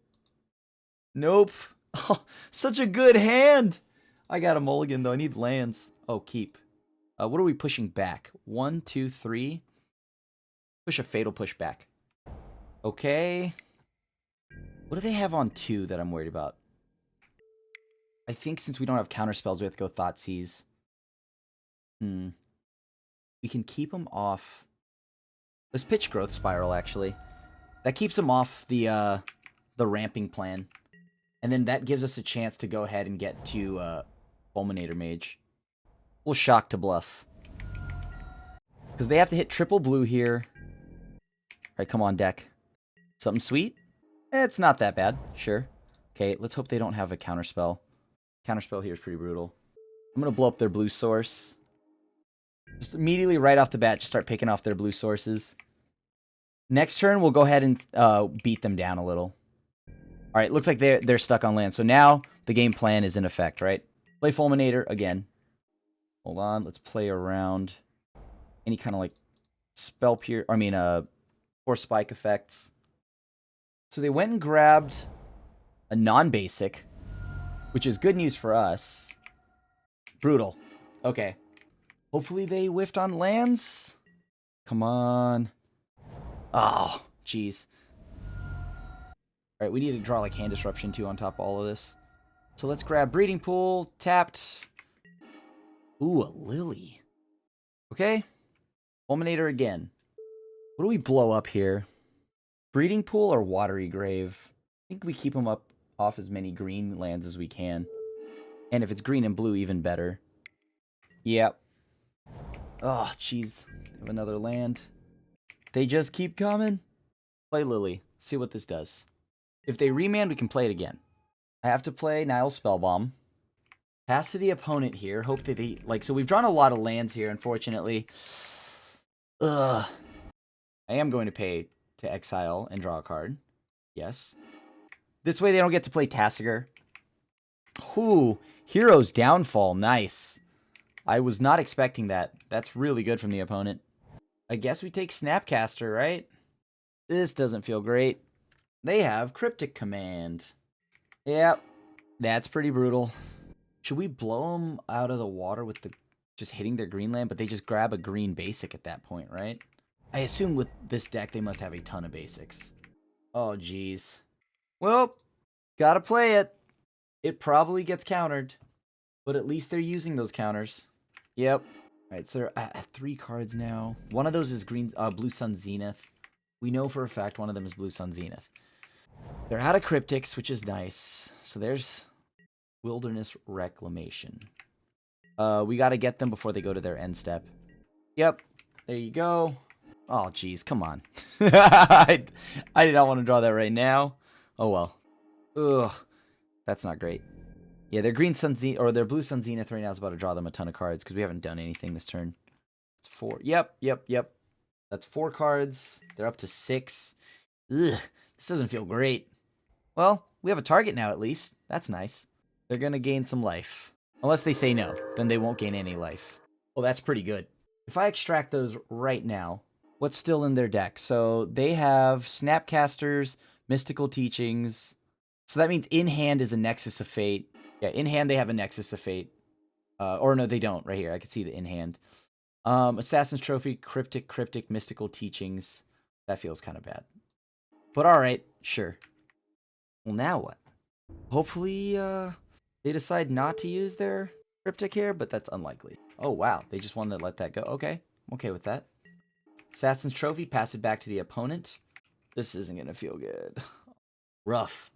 Nope. Oh, such a good hand. I got a mulligan, though. I need lands. Oh, keep. What are we pushing back? 1, 2, 3. Push a Fatal Push back. Okay. What do they have on 2 that I'm worried about? I think since we don't have counter spells, we have to go Thoughtseize. We can keep them off. Let's pitch Growth Spiral, actually. That keeps them off the ramping plan. And then that gives us a chance to go ahead and get to Fulminator Mage. We'll Shock to bluff. Because they have to hit triple blue here. Alright, come on, deck. Something sweet? It's not that bad. Sure. Okay, let's hope they don't have a counterspell. Counterspell here is pretty brutal. I'm going to blow up their blue source. Just immediately right off the bat, just start picking off their blue sources. Next turn, we'll go ahead and beat them down a little. All right, looks like they're stuck on land. So now the game plan is in effect, right? Play Fulminator again. Hold on, let's play around any kind of like spell pierce. I mean, Force Spike effects. So they went and grabbed a non-basic, which is good news for us. Brutal. Okay. Hopefully they whiffed on lands. Come on. Oh, jeez. Alright, we need to draw like Hand Disruption too on top of all of this. So let's grab Breeding Pool. Tapped. Ooh, a Lily. Okay. Fulminator again. What do we blow up here? Breeding Pool or Watery Grave? I think we keep them up off as many green lands as we can. And if it's green and blue, even better. Yep. Oh, jeez. Have another land. They just keep coming. Play Lily. See what this does. If they remand, we can play it again. I have to play Nile Spellbomb. Pass to the opponent here. Hope that they... Like, so we've drawn a lot of lands here, unfortunately. Ugh. I am going to pay to exile and draw a card. Yes. This way they don't get to play Tasigur. Ooh. Hero's Downfall. Nice. I was not expecting that. That's really good from the opponent. I guess we take Snapcaster, right? This doesn't feel great. They have Cryptic Command. Yep. That's pretty brutal. Should we blow them out of the water with the just hitting their green land, but they just grab a green basic at that point, right? I assume with this deck they must have a ton of basics. Oh, jeez. Well, gotta play it. It probably gets countered, but at least they're using those counters. Yep. All right, so they're at 3 cards now. One of those is Blue Sun Zenith. We know for a fact one of them is Blue Sun Zenith. They're out of Cryptics, which is nice. So there's Wilderness Reclamation. We got to get them before they go to their end step. Yep. There you go. Oh, jeez. Come on. I did not want to draw that right now. Oh, well. Ugh. That's not great. Yeah, their Green Sun Zenith, or their Blue Sun Zenith right now is about to draw them a ton of cards because we haven't done anything this turn. It's 4. Yep. That's 4 cards. They're up to 6. Ugh. This doesn't feel great. Well, we have a target now at least. That's nice. They're going to gain some life. Unless they say no, then they won't gain any life. Well, that's pretty good. If I extract those right now, what's still in their deck? So they have Snapcasters, Mystical Teachings. So that means in hand is a Nexus of Fate. Yeah, in hand they have a Nexus of Fate. Or no, they don't. Right here, I can see the in hand. Assassin's Trophy, Cryptic, Mystical Teachings. That feels kind of bad. But alright, sure. Well, now what? Hopefully, they decide not to use their Cryptic here, but that's unlikely. Oh, wow. They just wanted to let that go. Okay. I'm okay with that. Assassin's Trophy, pass it back to the opponent. This isn't going to feel good. Rough.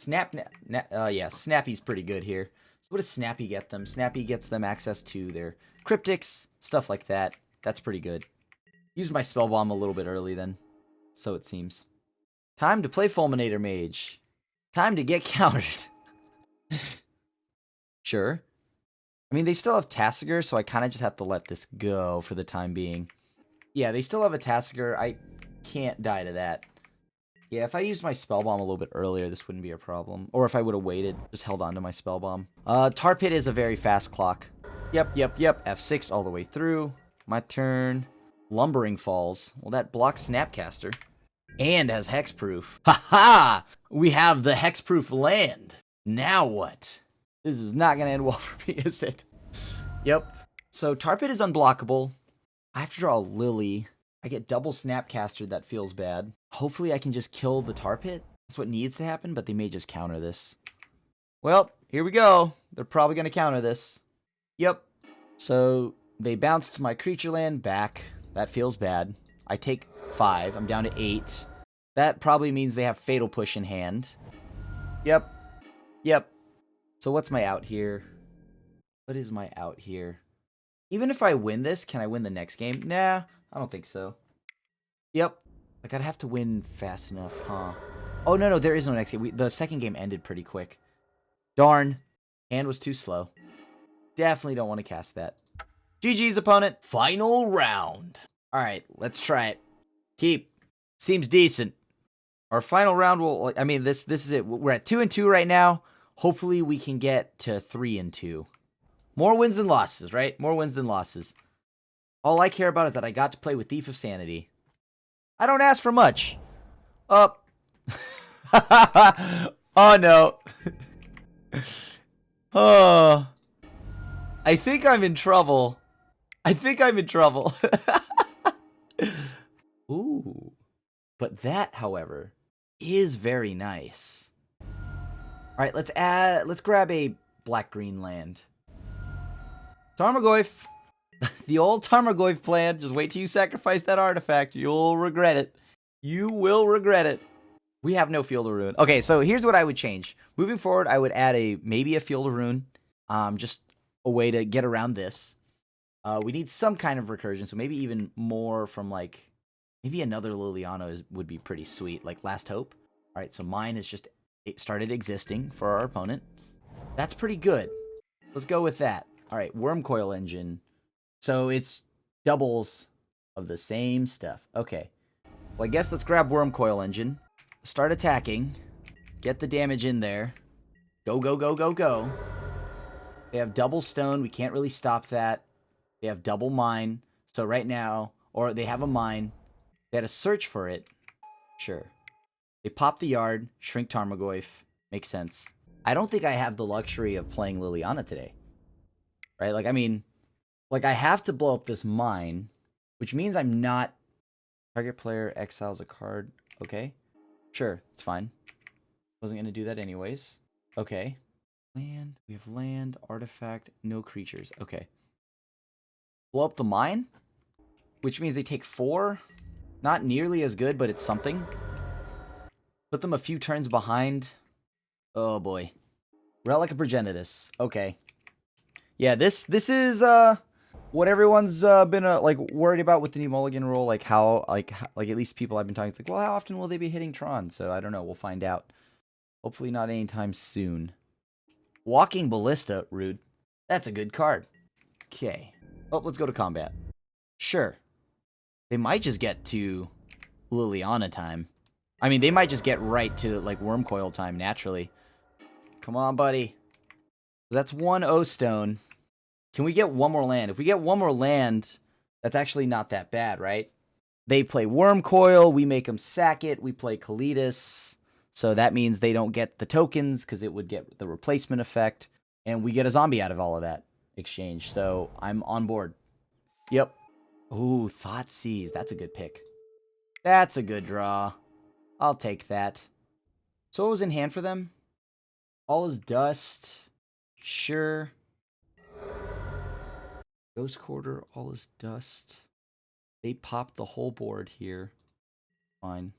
Yeah, Snappy's pretty good here. So what does Snappy get them? Snappy gets them access to their Cryptics, stuff like that. That's pretty good. Used my Spell Bomb a little bit early then, so it seems. Time to play Fulminator Mage. Time to get countered. Sure. I mean, they still have Tassiger, so I kind of just have to let this go for the time being. Yeah, they still have a Tassiger. I can't die to that. Yeah, if I used my Spell Bomb a little bit earlier, this wouldn't be a problem. Or if I would have waited, just held on to my Spell Bomb. Tar Pit is a very fast clock. Yep. F6 all the way through. My turn. Lumbering Falls. Well, that blocks Snapcaster. And has Hexproof. Ha! We have the Hexproof land. Now what? This is not going to end well for me, is it? Yep. So Tar Pit is unblockable. I have to draw a Lily. I get double Snapcaster. That feels bad. Hopefully I can just kill the Tar Pit. That's what needs to happen, but they may just counter this. Well, here we go. They're probably going to counter this. Yep. So they bounced my creature land back. That feels bad. I take 5. I'm down to 8. That probably means they have Fatal Push in hand. Yep. So what's my out here? What is my out here? Even if I win this, can I win the next game? Nah, I don't think so. Yep. I gotta have to win fast enough, huh? Oh, no, there is no next game. The second game ended pretty quick. Darn. Hand was too slow. Definitely don't want to cast that. GG's, opponent. Final round. Alright, let's try it. Keep. Seems decent. Our final round will... I mean, this is it. We're at 2-2 right now. Hopefully we can get to 3-2. More wins than losses, right? More wins than losses. All I care about is that I got to play with Thief of Sanity. I don't ask for much. Oh. Oh, no. Oh. I think I'm in trouble. Ooh. But that, however, is very nice. All right, let's grab a black-green land. Tarmogoyf. The old Tarmogoyf plan. Just wait till you sacrifice that artifact. You'll regret it. You will regret it. We have no Field of Ruin. Okay, so here's what I would change. Moving forward, I would add maybe a Field of Ruin. Just a way to get around this. We need some kind of recursion, so maybe even more from, like, maybe another Liliana would be pretty sweet, like Last Hope. All right, so mine is just started existing for our opponent. That's pretty good. Let's go with that. All right, Wormcoil Engine. So it's doubles of the same stuff. Okay. Well, I guess let's grab Wormcoil Engine. Start attacking. Get the damage in there. Go. They have double stone. We can't really stop that. They have double mine. So right now, or they have a mine. They had to search for it. Sure. They pop the yard. Shrink Tarmogoyf. Makes sense. I don't think I have the luxury of playing Liliana today. Right? Like, I mean, like I have to blow up this mine, which means I'm not... Target player exiles a card. Okay. Sure. It's fine. Wasn't going to do that anyways. Okay. Land. We have land, artifact, no creatures. Okay. Blow up the mine, which means they take 4. Not nearly as good, but it's something. Put them a few turns behind. Oh boy. Relic of Progenitus. Okay. Yeah, this is what everyone's been like worried about with the new Mulligan rule, like how like at least people I've been talking to, it's like, well, how often will they be hitting Tron? So I don't know, we'll find out. Hopefully not anytime soon. Walking Ballista, rude. That's a good card. Okay. Oh, let's go to combat. Sure. They might just get to Liliana time. I mean, they might just get right to, like, Wormcoil time naturally. Come on, buddy. So that's 1 O-Stone. Can we get one more land? If we get one more land, that's actually not that bad, right? They play Worm Coil. We make them sack it. We play Kalitas. So that means they don't get the tokens because it would get the replacement effect. And we get a zombie out of all of that exchange. So I'm on board. Yep. Ooh, Thoughtseize. That's a good pick. That's a good draw. I'll take that. So what was in hand for them? All is Dust. Sure. Ghost Quarter, All is Dust. They popped the whole board here. Fine.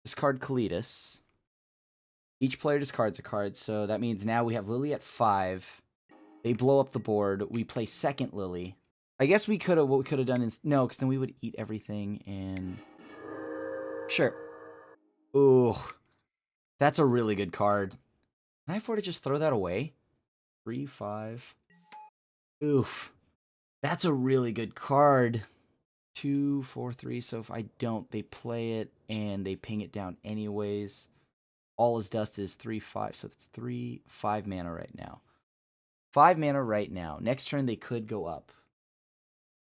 Discard Kalitas. Each player discards a card, so that means now we have Lily at 5. They blow up the board. We play second Lily. I guess what we could have done is, no, because then we would eat everything and... Sure. Ooh. That's a really good card. Can I afford to just throw that away? 3, 5. Oof. That's a really good card. 2, 4, 3. So if I don't, they play it and they ping it down anyways. All is Dust is 3, 5. So that's 3, 5 mana right now. 5 mana right now. Next turn they could go up.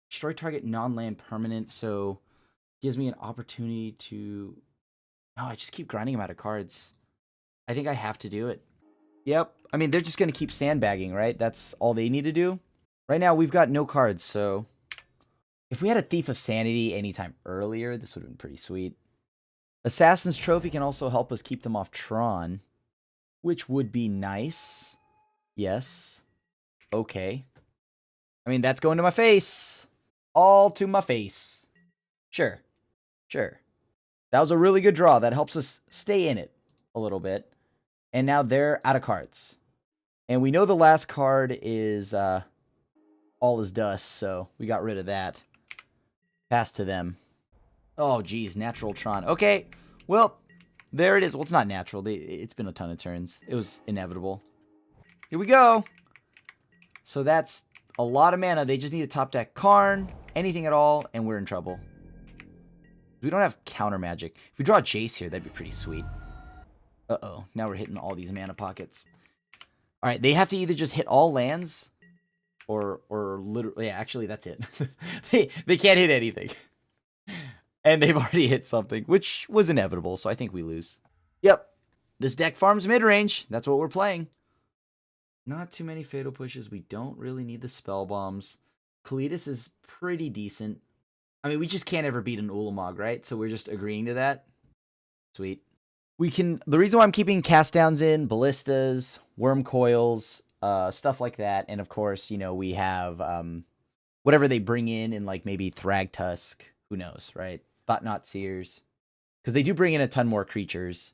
Destroy target non-land permanent. So gives me an opportunity to... No, I just keep grinding them out of cards. I think I have to do it. Yep. I mean, they're just going to keep sandbagging, right? That's all they need to do. Right now, we've got no cards, so... If we had a Thief of Sanity anytime earlier, this would have been pretty sweet. Assassin's Trophy can also help us keep them off Tron, which would be nice. Yes. Okay. I mean, that's going to my face. All to my face. Sure. Sure. That was a really good draw. That helps us stay in it a little bit. And now they're out of cards. And we know the last card is All is Dust, so we got rid of that. Pass to them. Oh, geez, Natural Tron. Okay, well, there it is. Well, it's not natural. It's been a ton of turns. It was inevitable. Here we go. So that's a lot of mana. They just need to top deck Karn, anything at all, and we're in trouble. We don't have counter magic. If we draw a Jace here, that'd be pretty sweet. Uh-oh. Now we're hitting all these mana pockets. All right, they have to either just hit all lands or literally... Yeah, actually, that's it. they can't hit anything. And they've already hit something, which was inevitable, so I think we lose. Yep. This deck farms mid-range. That's what we're playing. Not too many Fatal Pushes. We don't really need the Spell Bombs. Kalitas is pretty decent. I mean, we just can't ever beat an Ulamog, right? So we're just agreeing to that. Sweet. The reason why I'm keeping Cast Downs in, Ballistas, Worm Coils, stuff like that. And of course, you know, we have whatever they bring in like maybe Thragtusk. Who knows, right? Thought-Knot Seers. Because they do bring in a ton more creatures.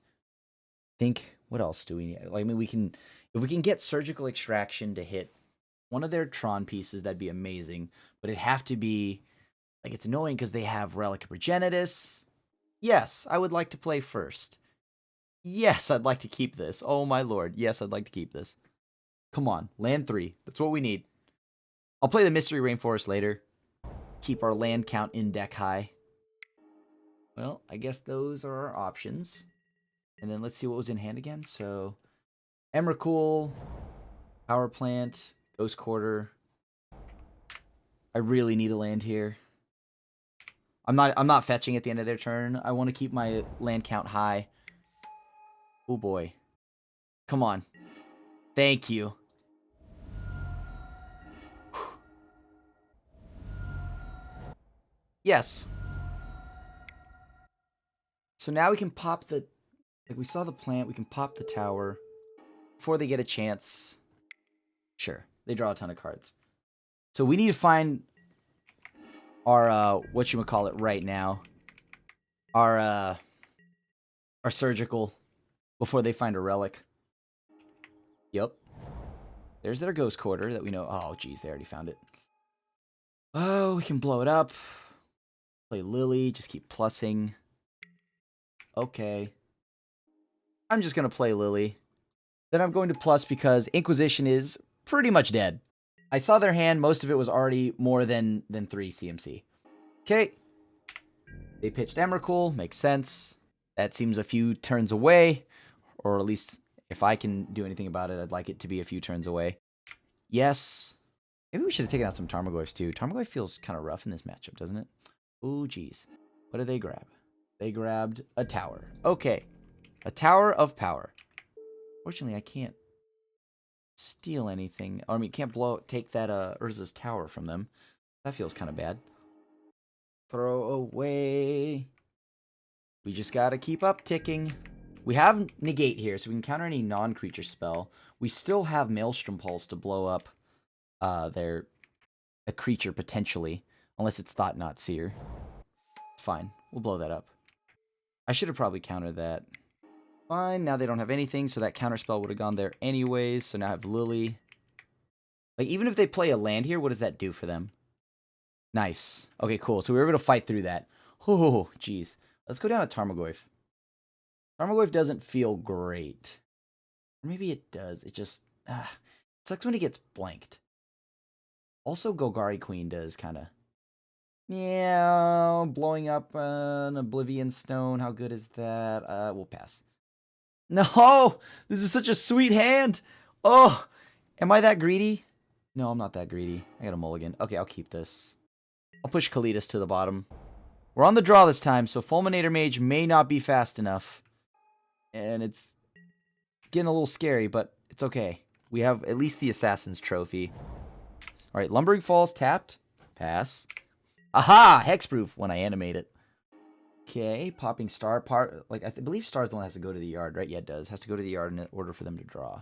What else do we need? Like, I mean, if we can get Surgical Extraction to hit one of their Tron pieces, that'd be amazing. But it'd have to be... Like, it's annoying because they have Relic of Progenitus. Yes, I would like to play first. Yes, I'd like to keep this. Oh, my lord. Yes, I'd like to keep this. Come on. Land 3. That's what we need. I'll play the Mystery Rainforest later. Keep our land count in deck high. Well, I guess those are our options. And then let's see what was in hand again. So, Emrakul, Power Plant, Ghost Quarter. I really need a land here. I'm not fetching at the end of their turn. I want to keep my land count high. Oh boy. Come on. Thank you. Yes. So now we can pop the... Like, we saw the plant. We can pop the tower. Before they get a chance. Sure. They draw a ton of cards. So we need to find... our, whatchamacallit right now. Our surgical before they find a relic. Yep. There's their Ghost Quarter that we know. Oh, geez, they already found it. Oh, we can blow it up. Play Lily, just keep plussing. Okay. I'm just going to play Lily. Then I'm going to plus because Inquisition is pretty much dead. I saw their hand. Most of it was already more than 3 CMC. Okay. They pitched Emrakul. Makes sense. That seems a few turns away. Or at least If I can do anything about it, I'd like it to be a few turns away. Yes. Maybe we should have taken out some Tarmogoyfs too. Tarmogoyf feels kind of rough in this matchup, doesn't it? Oh, geez. What did they grab? They grabbed a tower. Okay. A tower of power. Fortunately, I can't steal anything. Or, I mean, can't take that Urza's tower from them. That feels kind of bad. Throw away. We just gotta keep up ticking. We have negate here, so we can counter any non-creature spell. We still have Maelstrom Pulse to blow up a creature potentially, unless it's Thought Not Seer. Fine, we'll blow that up. I should have probably countered that. Fine, now they don't have anything, so that counter spell would have gone there anyways. So now I have Lily. Like, even if they play a land here, what does that do for them? Nice. Okay, cool. So we were able to fight through that. Oh, jeez. Let's go down to Tarmogoyf. Tarmogoyf doesn't feel great. Or maybe it does. It just... it sucks when it gets blanked. Also, Golgari Queen does kind of... Yeah, blowing up an Oblivion Stone. How good is that? We'll pass. No! This is such a sweet hand! Oh! Am I that greedy? No, I'm not that greedy. I got a mulligan. Okay, I'll keep this. I'll push Kalitas to the bottom. We're on the draw this time, so Fulminator Mage may not be fast enough. And it's getting a little scary, but it's okay. We have at least the Assassin's Trophy. Alright, Lumbering Falls tapped. Pass. Aha! Hexproof when I animate it. Okay, popping Star. I believe Star's the one that has to go to the yard, right? Yeah, it does. Has to go to the yard in order for them to draw.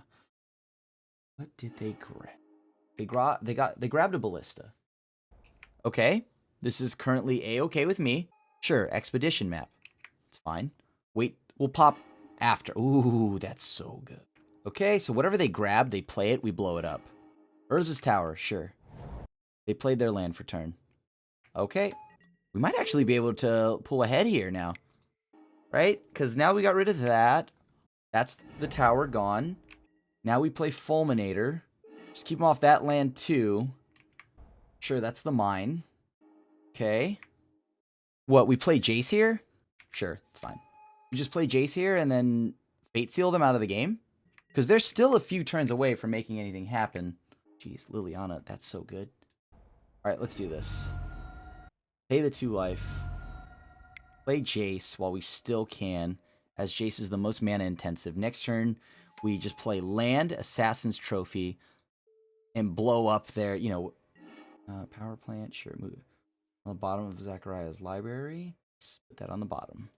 What did they grab? They grabbed a Ballista. Okay, this is currently A-okay with me. Sure, Expedition map. It's fine. Wait, we'll pop after. Ooh, that's so good. Okay, so whatever they grab, they play it, we blow it up. Urza's Tower, sure. They played their land for turn. Okay. We might actually be able to pull ahead here now. Right? Because now we got rid of that. That's the tower gone. Now we play Fulminator. Just keep them off that land too. Sure, that's the mine. Okay. What, we play Jace here? Sure, it's fine. We just play Jace here and then Fate Seal them out of the game? Because they're still a few turns away from making anything happen. Jeez, Liliana, that's so good. Alright, let's do this. Pay the 2 life. Play Jace while we still can, as Jace is the most mana intensive. Next turn, we just play land, Assassin's Trophy, and blow up their, power plant. Sure, move on the bottom of Zachariah's library. Let's put that on the bottom.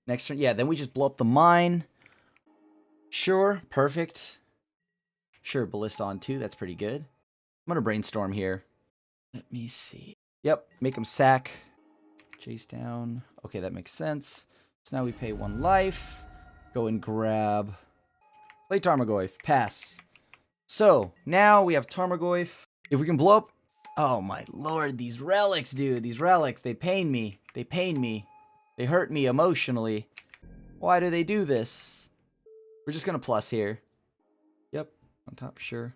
Next turn, yeah, then we just blow up the mine. Sure, perfect. Sure, Ballista on 2, that's pretty good. I'm going to brainstorm here. Let me see. Yep, make them sack. Chase down. Okay, that makes sense. So now we pay 1 life. Go and grab... Play Tarmogoyf. Pass. So, now we have Tarmogoyf. If we can blow up... Oh my lord, these relics, dude. These relics, they pain me. They pain me. They hurt me emotionally. Why do they do this? We're just gonna plus here. Yep, on top, sure.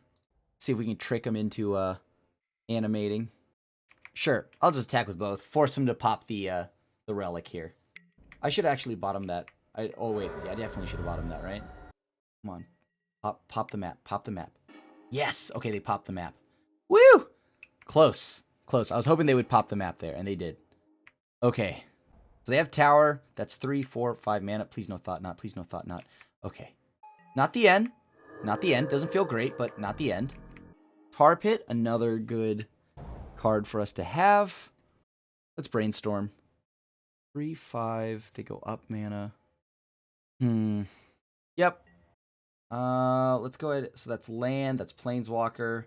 See if we can trick them into animating. Sure, I'll just attack with both. Force them to pop the relic here. I should actually bottom that. Oh wait, yeah, I definitely should have bottomed that, right? Come on, pop the map. Pop the map. Yes. Okay, they popped the map. Woo! Close, close. I was hoping they would pop the map there, and they did. Okay, so they have tower. That's 3, 4, 5 mana. Please no thought not. Please no thought not. Okay, not the end. Not the end. Doesn't feel great, but not the end. Tar Pit, another good card for us to have. Let's brainstorm. 3, 5. They go up mana. Yep. Let's go ahead. So that's land. That's Planeswalker.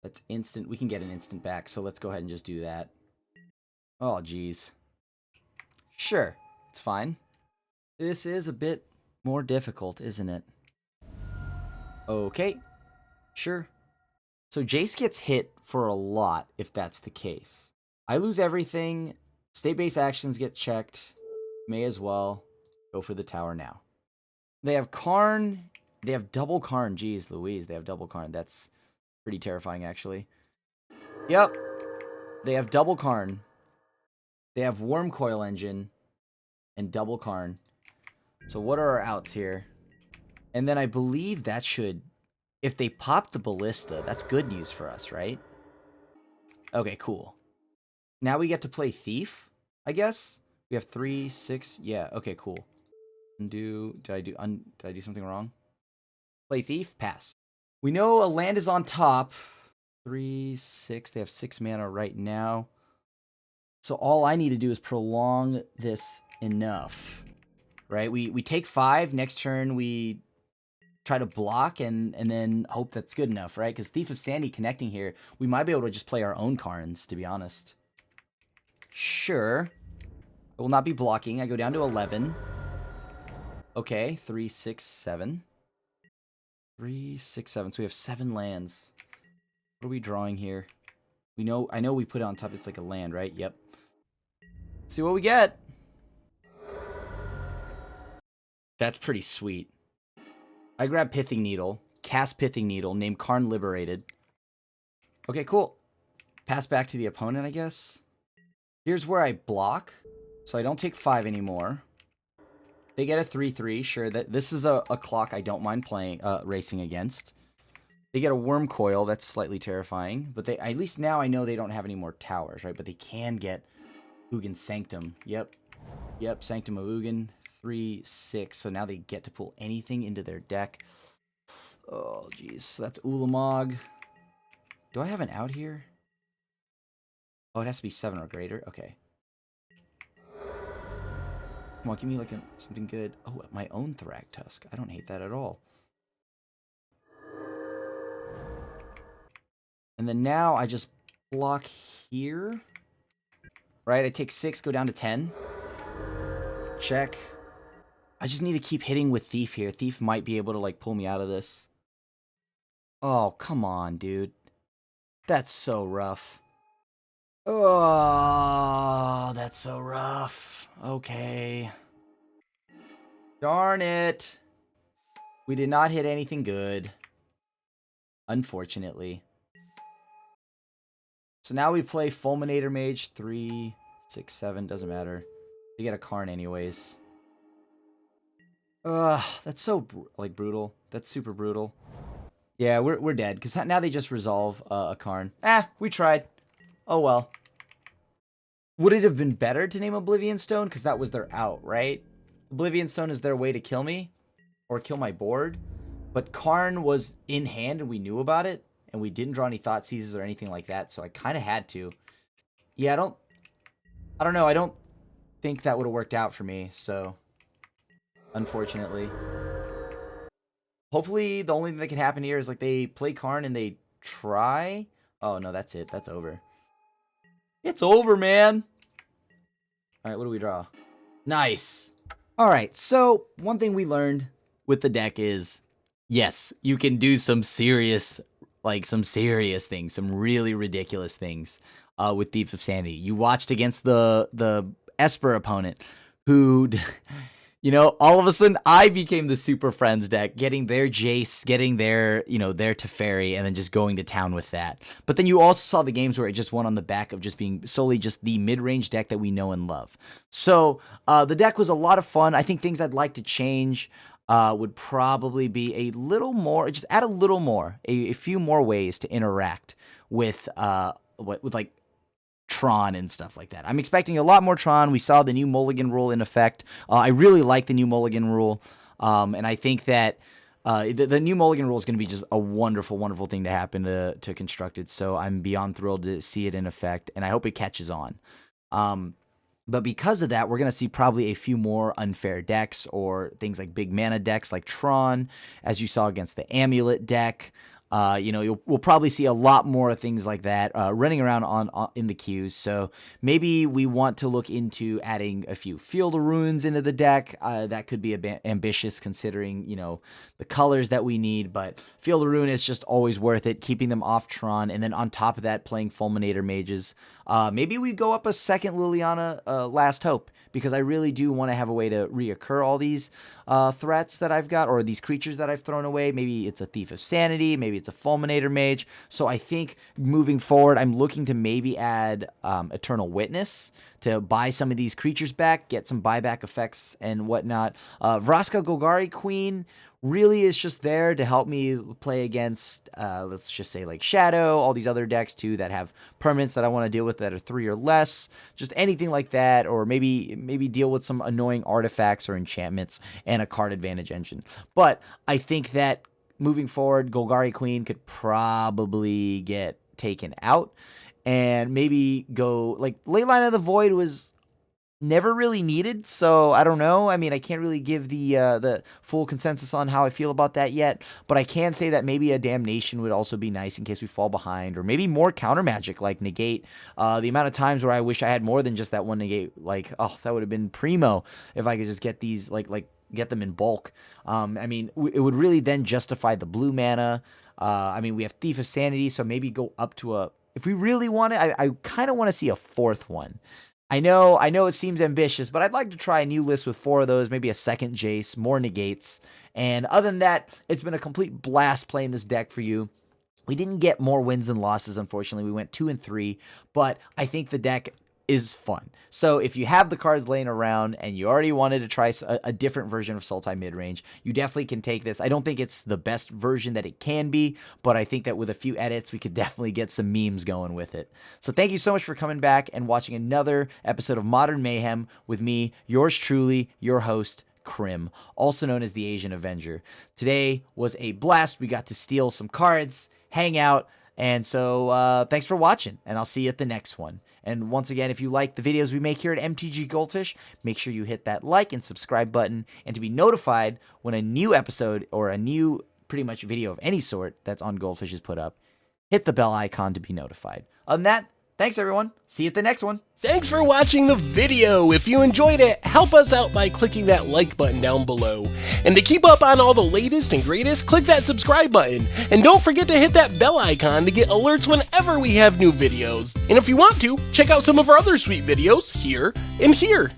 That's instant. We can get an instant back. So let's go ahead and just do that. Oh, geez. Sure. It's fine. This is a bit more difficult, isn't it? Okay. Sure. So Jace gets hit for a lot if that's the case. I lose everything. State-based actions get checked. May as well go for the tower now. They have Karn. They have double Karn. Jeez Louise, they have double Karn. That's pretty terrifying, actually. Yep. They have double Karn. They have Worm Coil Engine and double Karn. So what are our outs here? And then I believe that should, if they pop the Ballista, that's good news for us, right? Okay, cool. Now we get to play Thief, I guess. We have 3, 6. Yeah, okay, cool. Undo. Did I do something wrong? Play Thief, pass. We know a land is on top. 3, 6. They have 6 mana right now. So all I need to do is prolong this enough. Right? We take 5. Next turn we try to block and then hope that's good enough, right? Because Thief of Sanity connecting here, we might be able to just play our own Karns, to be honest. Sure. I will not be blocking. I go down to 11. Okay, 3, 6, 7. 3, 6, 7. So we have 7 lands. What are we drawing here? I know we put it on top. It's like a land, right? Yep. Let's see what we get. That's pretty sweet. I grab Pithing Needle, cast Pithing Needle, name Karn Liberated. Okay, cool. Pass back to the opponent, I guess. Here's where I block, so I don't take 5 anymore. They get a 3/3. Sure, this is a clock I don't mind playing, racing against. They get a Worm Coil. That's slightly terrifying, but at least now I know they don't have any more towers, right? But they can get Ugin Sanctum. Yep, Sanctum of Ugin. 3, 6. So now they get to pull anything into their deck. Oh, jeez. So that's Ulamog. Do I have an out here? Oh, it has to be 7 or greater. Okay. Come on, give me like something good. Oh, my own Thragtusk. I don't hate that at all. And then now I just block here. Right? I take 6, go down to 10. Check. I just need to keep hitting with Thief here. Thief might be able to, like, pull me out of this. Oh, come on, dude. That's so rough. Oh, that's so rough. Okay. Darn it. We did not hit anything good. Unfortunately. So now we play Fulminator Mage. 3, 6, 7. Doesn't matter. They get a Karn anyways. Ugh, that's so, brutal. That's super brutal. Yeah, we're dead, because now they just resolve a Karn. We tried. Oh, well. Would it have been better to name Oblivion Stone? Because that was their out, right? Oblivion Stone is their way to kill me. Or kill my board. But Karn was in hand, and we knew about it. And we didn't draw any Thought Seizes or anything like that, so I kind of had to. Yeah, I don't know. I don't think that would have worked out for me, so... Unfortunately. Hopefully, the only thing that can happen here is, like, they play Karn and they try. Oh, no, that's it. That's over. It's over, man. All right, what do we draw? Nice. All right, so one thing we learned with the deck is, yes, you can do some serious things, some really ridiculous things with Thief of Sanity. You watched against the Esper opponent who... You know, all of a sudden, I became the Super Friends deck, getting their Jace, getting their Teferi, and then just going to town with that. But then you also saw the games where it just went on the back of just being solely just the mid-range deck that we know and love. So, the deck was a lot of fun. I think things I'd like to change would probably be a little more, just add a little more, a few more ways to interact with like, Tron and stuff like that. I'm expecting a lot more Tron. We saw the new Mulligan rule in effect. I really like the new Mulligan rule, and I think that the new Mulligan rule is going to be just a wonderful, wonderful thing to happen to Constructed. So I'm beyond thrilled to see it in effect, and I hope it catches on. But because of that, we're going to see probably a few more unfair decks or things like big mana decks like Tron, as you saw against the Amulet deck. We'll probably see a lot more things like that running around in the queues. So maybe we want to look into adding a few Field of Ruins into the deck. That could be ambitious considering, the colors that we need. But Field of Ruin is just always worth it, keeping them off Tron. And then on top of that, playing Fulminator Mages. Maybe we go up a second Liliana Last Hope, because I really do want to have a way to reoccur all these threats that I've got, or these creatures that I've thrown away. Maybe it's a Thief of Sanity, maybe maybe it's a Fulminator Mage. So I think moving forward, I'm looking to maybe add Eternal Witness to buy some of these creatures back, get some buyback effects and whatnot. Vraska Golgari Queen really is just there to help me play against, let's just say like Shadow, all these other decks too that have permanents that I want to deal with that are 3 or less, just anything like that, or maybe deal with some annoying artifacts or enchantments and a card advantage engine. But I think that moving forward, Golgari Queen could probably get taken out and maybe go like Leyline of the Void was never really needed, so I don't know. I mean, I can't really give the full consensus on how I feel about that yet, but I can say that maybe a Damnation would also be nice in case we fall behind, or maybe more counter magic like Negate. The amount of times where I wish I had more than just that one Negate, like, oh, that would have been primo if I could just get these, like get them in bulk. I mean, it would really then justify the blue mana. I mean, we have Thief of Sanity, so maybe go up to a, if we really want it, I kind of want to see a 4th one. I know it seems ambitious, but I'd like to try a new list with 4 of those, maybe a second Jace, more Negates. And other than that, it's been a complete blast playing this deck for you. We didn't get more wins than losses, unfortunately. We went 2 and 3, but I think the deck is fun. So if you have the cards laying around and you already wanted to try a different version of Sultai Midrange, you definitely can take this. I don't think it's the best version that it can be, but I think that with a few edits, we could definitely get some memes going with it. So thank you so much for coming back and watching another episode of Modern Mayhem with me, yours truly, your host, Krim, also known as the Asian Avenger. Today was a blast. We got to steal some cards, hang out, and so thanks for watching, and I'll see you at the next one. And once again, if you like the videos we make here at MTG Goldfish, make sure you hit that like and subscribe button, and to be notified when a new episode or a new pretty much video of any sort that's on Goldfish is put up, hit the bell icon to be notified. Other than that, thanks everyone. See you at the next one. Thanks for watching the video. If you enjoyed it, help us out by clicking that like button down below. And to keep up on all the latest and greatest, click that subscribe button. And don't forget to hit that bell icon to get alerts whenever we have new videos. And if you want to, check out some of our other sweet videos here and here.